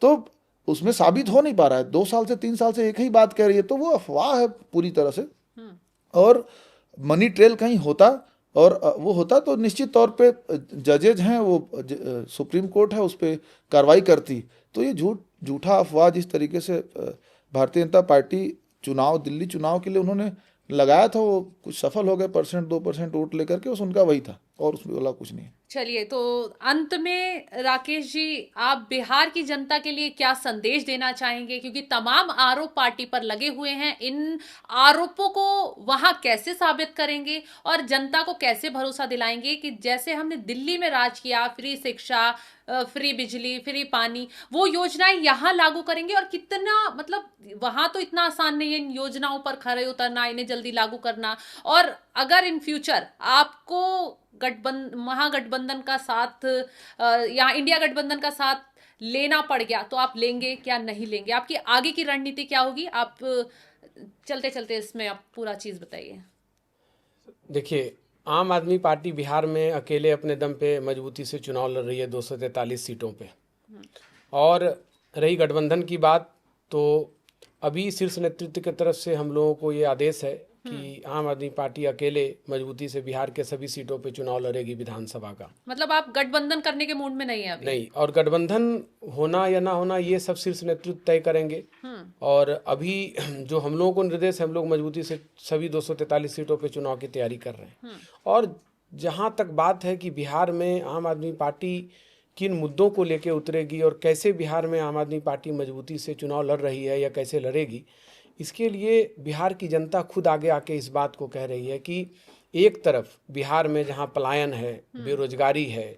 तो उसमें साबित हो नहीं पा रहा है। 2 साल से 3 साल से एक ही बात कह रही है, तो वो अफवाह है पूरी तरह से। और मनी ट्रेल कहीं होता और वो होता तो निश्चित तौर पे जजेज हैं, वो सुप्रीम कोर्ट है, उस पर कार्रवाई करती। तो ये झूठा अफवाह जिस तरीके से भारतीय जनता पार्टी दिल्ली चुनाव के लिए उन्होंने लगाया था, वो कुछ सफल हो गए, 1% 2% वोट लेकर के, उनका वही था और उसमें बोला कुछ नहीं। चलिए, तो अंत में राकेश जी, आप बिहार की जनता के लिए क्या संदेश देना चाहेंगे? क्योंकि तमाम आरोप पार्टी पर लगे हुए हैं, इन आरोपों को वहां कैसे साबित करेंगे और जनता को कैसे भरोसा दिलाएंगे कि जैसे हमने दिल्ली में राज किया, फ्री शिक्षा, फ्री बिजली, फ्री पानी, वो योजनाएं यहाँ लागू करेंगे? और कितना, मतलब वहां तो इतना आसान नहीं है इन योजनाओं पर खरे उतरना, इन्हें जल्दी लागू करना। और अगर इन फ्यूचर आपको महागठबंधन का साथ या इंडिया गठबंधन का साथ लेना पड़ गया तो आप लेंगे क्या नहीं लेंगे? आपकी आगे की रणनीति क्या होगी? आप चलते चलते इसमें आप पूरा चीज बताइए। देखिए, आम आदमी पार्टी बिहार में अकेले अपने दम पे मजबूती से चुनाव लड़ रही है 243 सीटों पे। और रही गठबंधन की बात, तो अभी शीर्ष नेतृत्व की तरफ से हम लोगों को ये आदेश है कि आम आदमी पार्टी अकेले मजबूती से बिहार के सभी सीटों पे चुनाव लड़ेगी विधानसभा का। मतलब आप गठबंधन करने के मूड में नहीं है अभी? नहीं, और गठबंधन होना या ना होना ये सब शीर्ष नेतृत्व तय करेंगे। और अभी जो हम लोगों को निर्देश है, हम लोग मजबूती से सभी 243 सीटों पे चुनाव की तैयारी कर रहे हैं। और जहाँ तक बात है कि बिहार में आम आदमी पार्टी किन मुद्दों को लेकर उतरेगी और कैसे बिहार में आम आदमी पार्टी मजबूती से चुनाव लड़ रही है या कैसे लड़ेगी, इसके लिए बिहार की जनता खुद आगे आके इस बात को कह रही है कि एक तरफ बिहार में जहाँ पलायन है, बेरोजगारी है,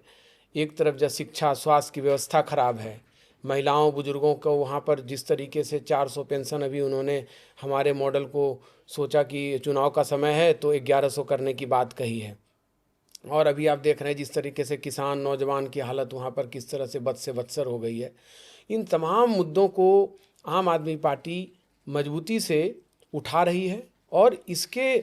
एक तरफ जब शिक्षा स्वास्थ्य की व्यवस्था खराब है, महिलाओं बुजुर्गों को वहाँ पर जिस तरीके से 400 पेंशन, अभी उन्होंने हमारे मॉडल को सोचा कि चुनाव का समय है तो 1100 करने की बात कही है। और अभी आप देख रहे हैं जिस तरीके से किसान नौजवान की हालत वहाँ पर किस तरह से बद से बदतर हो गई है। इन तमाम मुद्दों को आम आदमी पार्टी मजबूती से उठा रही है। और इसके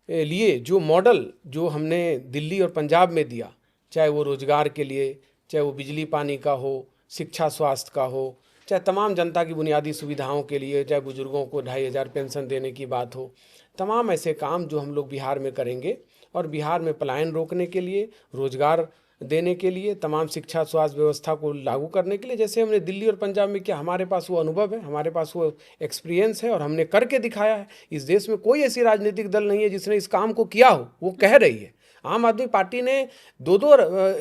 लिए जो मॉडल जो हमने दिल्ली और पंजाब में दिया, चाहे वो रोजगार के लिए, चाहे वो बिजली पानी का हो, शिक्षा स्वास्थ्य का हो, चाहे तमाम जनता की बुनियादी सुविधाओं के लिए, चाहे बुजुर्गों को 2500 पेंशन देने की बात हो, तमाम ऐसे काम जो हम लोग बिहार में करेंगे और बिहार में पलायन रोकने के लिए, रोजगार देने के लिए, तमाम शिक्षा स्वास्थ्य व्यवस्था को लागू करने के लिए, जैसे हमने दिल्ली और पंजाब में किया, हमारे पास वो अनुभव है, हमारे पास वो एक्सपीरियंस है और हमने करके दिखाया है। इस देश में कोई ऐसी राजनीतिक दल नहीं है जिसने इस काम को किया हो। वो कह रही है, आम आदमी पार्टी ने दो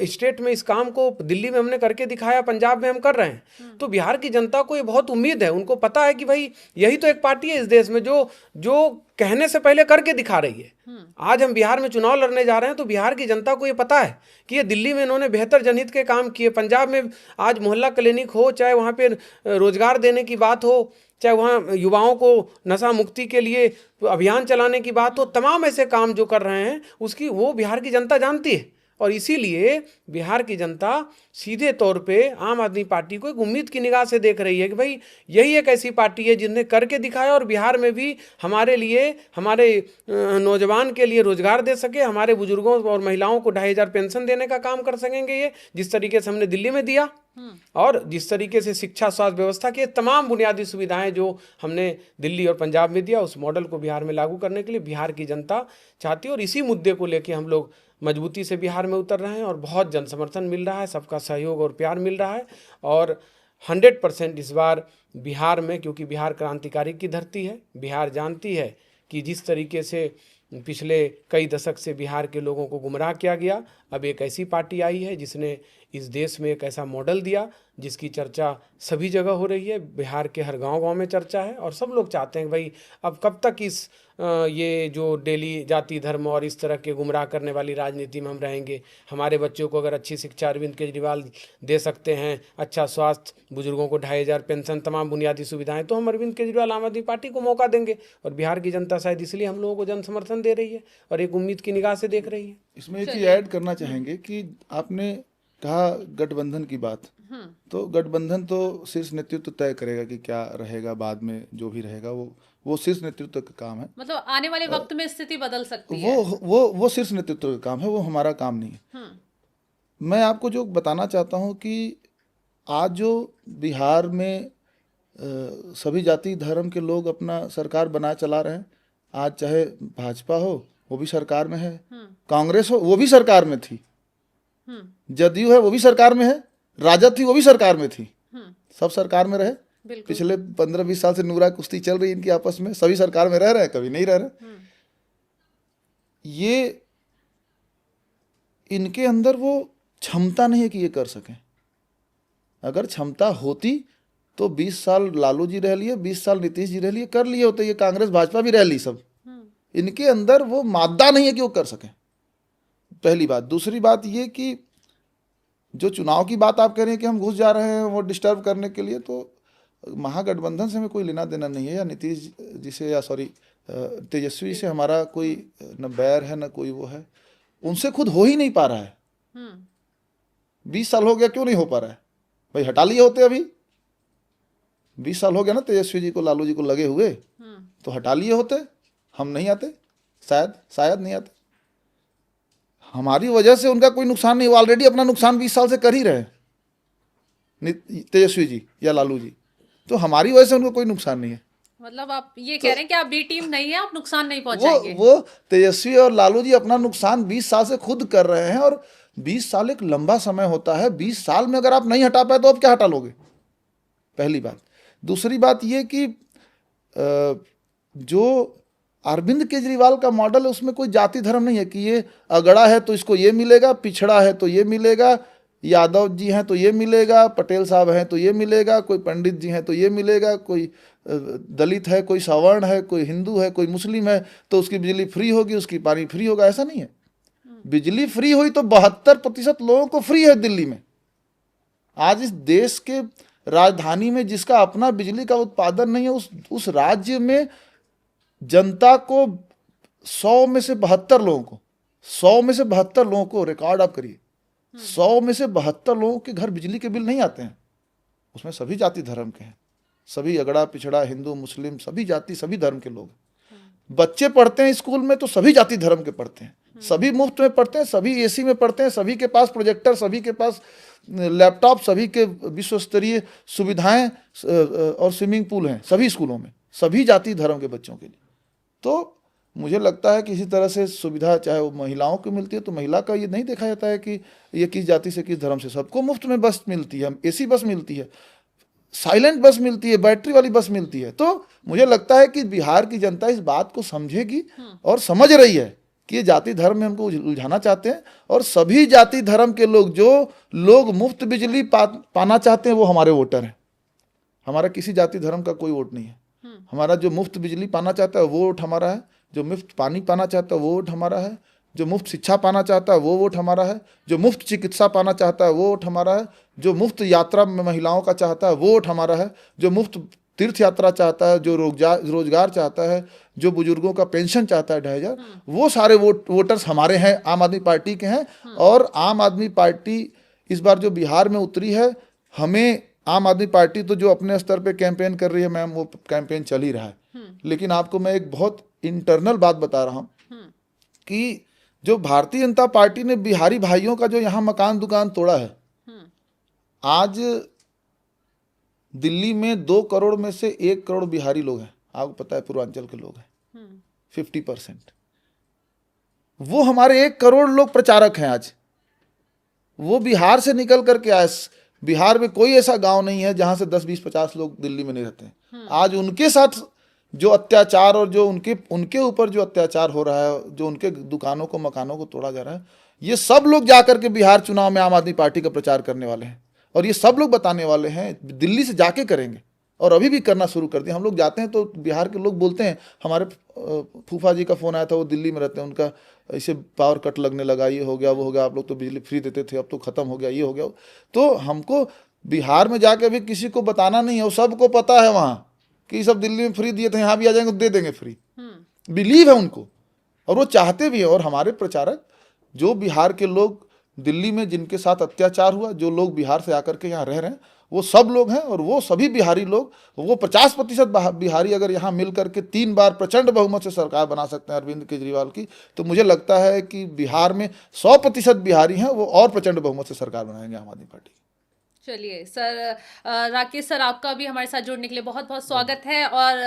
स्टेट में इस काम को, दिल्ली में हमने करके दिखाया, पंजाब में हम कर रहे हैं। तो बिहार की जनता को ये बहुत उम्मीद है, उनको पता है कि भाई यही तो एक पार्टी है इस देश में जो कहने से पहले करके दिखा रही है। आज हम बिहार में चुनाव लड़ने जा रहे हैं तो बिहार की जनता को ये पता है कि ये दिल्ली में इन्होंने बेहतर जनहित के काम किए, पंजाब में आज मोहल्ला क्लिनिक हो, चाहे वहाँ पे रोजगार देने की बात हो, चाहे वहाँ युवाओं को नशा मुक्ति के लिए अभियान चलाने की बात हो, तमाम ऐसे काम जो कर रहे हैं उसकी वो बिहार की जनता जानती है। और इसीलिए बिहार की जनता सीधे तौर पे आम आदमी पार्टी को एक उम्मीद की निगाह से देख रही है कि भाई यही एक ऐसी पार्टी है जिसने करके दिखाया और बिहार में भी हमारे लिए, हमारे नौजवान के लिए रोजगार दे सके, हमारे बुजुर्गों और महिलाओं को 2500 पेंशन देने का काम कर सकेंगे, ये जिस तरीके से हमने दिल्ली में दिया। और जिस तरीके से शिक्षा स्वास्थ्य व्यवस्था के तमाम बुनियादी सुविधाएं जो हमने दिल्ली और पंजाब में दिया, उस मॉडल को बिहार में लागू करने के लिए बिहार की जनता चाहती है। और इसी मुद्दे को लेकर हम लोग मजबूती से बिहार में उतर रहे हैं और बहुत जन समर्थन मिल रहा है, सबका सहयोग और प्यार मिल रहा है। और 100% इस बार बिहार में, क्योंकि बिहार क्रांतिकारी की धरती है, बिहार जानती है कि जिस तरीके से पिछले कई दशक से बिहार के लोगों को गुमराह किया गया, अब एक ऐसी पार्टी आई है जिसने इस देश में एक ऐसा मॉडल दिया जिसकी चर्चा सभी जगह हो रही है, बिहार के हर गांव-गांव में चर्चा है। और सब लोग चाहते हैं भाई अब कब तक इस ये जो डेली जाति धर्म और इस तरह के गुमराह करने वाली राजनीति में हम रहेंगे। हमारे बच्चों को अगर अच्छी शिक्षा अरविंद केजरीवाल दे सकते हैं, अच्छा स्वास्थ्य, बुजुर्गों को 2500 पेंशन, तमाम बुनियादी सुविधाएं, तो हम अरविंद केजरीवाल आम आदमी पार्टी को मौका देंगे। और बिहार की जनता शायद इसलिए हम लोगों को जन समर्थन दे रही है और एक उम्मीद की निगाह से देख रही है। इसमें एक चीज ऐड करना चाहेंगे कि आपने कहा गठबंधन की बात, तो गठबंधन तो शीर्ष नेतृत्व तय करेगा कि क्या रहेगा, बाद में जो भी रहेगा वो शीर्ष नेतृत्व का काम है। मतलब आने वाले वक्त में स्थिति बदल सकती है। वो शीर्ष नेतृत्व का काम है, वो हमारा काम नहीं है। मैं आपको जो बताना चाहता हूँ कि आज जो बिहार में सभी जाति धर्म के लोग अपना सरकार बना चला रहे हैं, आज चाहे भाजपा हो वो भी सरकार में है, कांग्रेस हो वो भी सरकार में थी, जदयू है वो भी सरकार में है, राजद थी वो भी सरकार में थी, सब सरकार में रहे। पिछले 15-20 साल से नूरा कुश्ती चल रही है इनकी आपस में, सभी सरकार में रह रहे हैं, कभी नहीं रह रहे। ये इनके अंदर वो क्षमता नहीं है कि ये कर सकें। अगर क्षमता होती तो 20 साल लालू जी रह लिए, 20 साल नीतीश जी रह लिए, कर लिए होते। ये कांग्रेस भाजपा भी रह ली सब। इनके अंदर वो मादा नहीं है कि वो कर सकें, पहली बात। दूसरी बात ये कि जो चुनाव की बात आप कह रहे हैं कि हम घुस जा रहे हैं वो डिस्टर्ब करने के लिए, तो महागठबंधन से हमें कोई लेना देना नहीं है, या नीतीश जी से, या सॉरी तेजस्वी से हमारा कोई न बैर है न कोई वो है। उनसे खुद हो ही नहीं पा रहा है। 20 साल हो गया, क्यों नहीं हो पा रहा है भाई? हटा लिए होते अभी। 20 साल हो गया ना तेजस्वी जी को, लालू जी को लगे हुए, तो हटा लिए होते, हम नहीं आते, शायद नहीं आते। हमारी वजह से उनका कोई नुकसान नहीं, वो ऑलरेडी अपना नुकसान 20 साल से कर ही रहे हैं, तेजस्वी जी या लालू जी, तो हमारी वजह से उनको कोई नुकसान नहीं है। मतलब आप ये कह रहे हैं कि आप बी टीम नहीं है, आप नुकसान नहीं वो पहुंचाएंगे। वो तेजस्वी और लालू जी अपना नुकसान 20 साल से खुद कर रहे हैं, और 20 साल एक लंबा समय होता है। 20 साल में अगर आप नहीं हटा पाए तो आप क्या हटा लोगे, पहली बात। दूसरी बात ये कि जो अरविंद केजरीवाल का मॉडल है उसमें कोई जाति धर्म नहीं है कि ये अगड़ा है तो इसको ये मिलेगा, पिछड़ा है तो ये मिलेगा, यादव जी हैं तो ये मिलेगा, पटेल साहब हैं तो ये मिलेगा, कोई पंडित जी हैं तो ये मिलेगा, कोई दलित है, कोई सवर्ण है, कोई हिंदू है, कोई मुस्लिम है तो उसकी बिजली फ्री होगी, उसकी पानी फ्री होगा, ऐसा नहीं है। बिजली फ्री हुई तो 72% लोगों को फ्री है दिल्ली में। आज इस देश के राजधानी में जिसका अपना बिजली का उत्पादन नहीं है, उस राज्य में जनता को 100 में से 72 लोगों को, 100 में से 72 लोगों को, रिकॉर्ड आप करिए, 100 में से 72 लोगों के घर बिजली के बिल नहीं आते हैं। उसमें सभी जाति धर्म के हैं, सभी अगड़ा पिछड़ा, हिंदू मुस्लिम, सभी जाति सभी धर्म के लोग। बच्चे पढ़ते हैं स्कूल में तो सभी जाति धर्म के पढ़ते हैं, सभी मुफ्त में पढ़ते हैं, सभी एसी में पढ़ते हैं, सभी के पास प्रोजेक्टर, सभी के पास लैपटॉप, सभी के विश्व स्तरीय सुविधाएं और स्विमिंग पूल हैं सभी स्कूलों में, सभी जाति धर्म के बच्चों के लिए। तो मुझे लगता है कि इसी तरह से सुविधा चाहे वो महिलाओं को मिलती है तो महिला का ये नहीं देखा जाता है कि ये किस जाति से किस धर्म से, सबको मुफ्त में बस मिलती है, एसी बस मिलती है, साइलेंट बस मिलती है, बैटरी वाली बस मिलती है। तो मुझे लगता है कि बिहार की जनता इस बात को समझेगी और समझ रही है कि ये जाति धर्म में हमको उलझाना चाहते हैं, और सभी जाति धर्म के लोग, जो लोग मुफ्त बिजली पाना चाहते हैं वो हमारे वोटर हैं। हमारा किसी जाति धर्म का कोई वोट नहीं है। हमारा जो मुफ्त बिजली पाना चाहता है वो वोट हमारा है, जो मुफ्त पानी पाना चाहता है वो वोट हमारा है, जो मुफ्त शिक्षा पाना चाहता है वो वोट हमारा है, जो मुफ्त चिकित्सा पाना चाहता है वो वोट हमारा है, जो मुफ्त यात्रा में महिलाओं का चाहता है वो वोट हमारा है, जो मुफ्त तीर्थ यात्रा चाहता है, जो रोजगार चाहता है, जो बुजुर्गों का पेंशन चाहता है 2,500, वो सारे वोटर्स हमारे हैं, आम आदमी पार्टी के हैं। और आम आदमी पार्टी इस बार जो बिहार में उतरी है, हमें आम आदमी पार्टी तो जो अपने स्तर पे कैंपेन कर रही है मैम, वो कैंपेन चल ही रहा है, लेकिन आपको मैं एक बहुत इंटरनल बात बता रहा हूँ कि जो भारतीय जनता पार्टी ने बिहारी भाइयों का जो यहाँ मकान दुकान तोड़ा है, आज दिल्ली में 2 करोड़ में से 1 करोड़ बिहारी लोग हैं, आपको पता है पूर्वांचल के लोग हैं 50%। वो हमारे 1 करोड़ लोग प्रचारक हैं। आज वो बिहार से निकल करके आए। बिहार में कोई ऐसा गांव नहीं है जहां से 10, 20, 50 लोग दिल्ली में नहीं रहते हैं। आज उनके साथ जो अत्याचार और जो उनके ऊपर जो अत्याचार हो रहा है, जो उनके दुकानों को मकानों को तोड़ा जा रहा है, ये सब लोग जाकर के बिहार चुनाव में आम आदमी पार्टी का प्रचार करने वाले हैं, और ये सब लोग बताने वाले हैं, दिल्ली से जाके करेंगे और अभी भी करना शुरू कर दिया। हम लोग जाते हैं तो बिहार के लोग बोलते हैं, हमारे फूफा जी का फ़ोन आया था, वो दिल्ली में रहते हैं, उनका ऐसे पावर कट लगने लगा, ये हो गया वो हो गया, आप लोग तो बिजली फ्री देते थे, अब तो ख़त्म हो गया, ये हो गया। तो हमको बिहार में जाके भी किसी को बताना नहीं है, वो सबको पता है वहाँ कि सब दिल्ली में फ्री दिए थे, यहाँ भी आ जाएंगे दे देंगे फ्री। बिलीव है उनको और वो चाहते भी हैं। और हमारे प्रचारक जो बिहार के लोग, दिल्ली में जिनके साथ अत्याचार हुआ, जो लोग बिहार से आकर के यहाँ रह रहे हैं, वो सब लोग हैं। और वो सभी बिहारी लोग, वो 50% बिहारी अगर यहाँ मिल करके 3 बार प्रचंड बहुमत से सरकार बना सकते हैं अरविंद केजरीवाल की, तो मुझे लगता है कि बिहार में 100% बिहारी हैं, वो और प्रचंड बहुमत से सरकार बनाएंगे आम आदमी पार्टी। चलिए सर, राकेश सर आपका भी हमारे साथ जुड़ने के लिए बहुत बहुत स्वागत है, और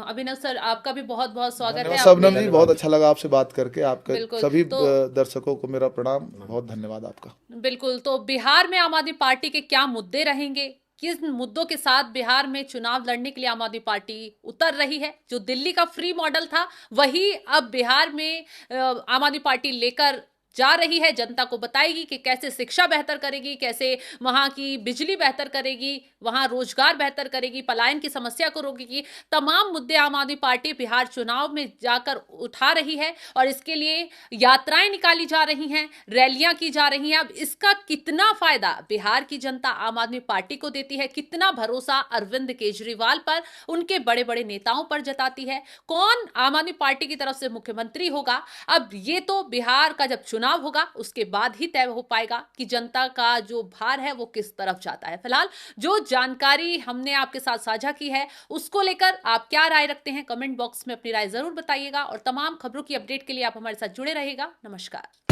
अभिनव सर आपका भी बहुत बहुत स्वागत है। शबनम जी, बहुत अच्छा लगा आपसे बात करके। आपके सभी दर्शकों को मेरा प्रणाम, बहुत धन्यवाद आपका। बिल्कुल। तो बिहार में आम आदमी पार्टी के क्या मुद्दे रहेंगे, किस मुद्दों के साथ बिहार में चुनाव लड़ने के लिए आम आदमी पार्टी उतर रही है, जो दिल्ली का फ्री मॉडल था वही अब बिहार में आम आदमी पार्टी लेकर जा रही है, जनता को बताएगी कि कैसे शिक्षा बेहतर करेगी, कैसे वहां की बिजली बेहतर करेगी, वहां रोजगार बेहतर करेगी, पलायन की समस्या को रोकेगी। तमाम मुद्दे आम आदमी पार्टी बिहार चुनाव में जाकर उठा रही है, और इसके लिए यात्राएं निकाली जा रही हैं, रैलियां की जा रही हैं। अब इसका कितना फायदा बिहार की जनता आम आदमी पार्टी को देती है, कितना भरोसा अरविंद केजरीवाल पर, उनके बड़े बड़े नेताओं पर जताती है, कौन आम आदमी पार्टी की तरफ से मुख्यमंत्री होगा, अब ये तो बिहार का जब चुनाव चुनाव होगा उसके बाद ही तय हो पाएगा कि जनता का जो भार है वो किस तरफ जाता है। फिलहाल जो जानकारी हमने आपके साथ साझा की है उसको लेकर आप क्या राय रखते हैं, कमेंट बॉक्स में अपनी राय जरूर बताइएगा और तमाम खबरों की अपडेट के लिए आप हमारे साथ जुड़े रहिएगा। नमस्कार।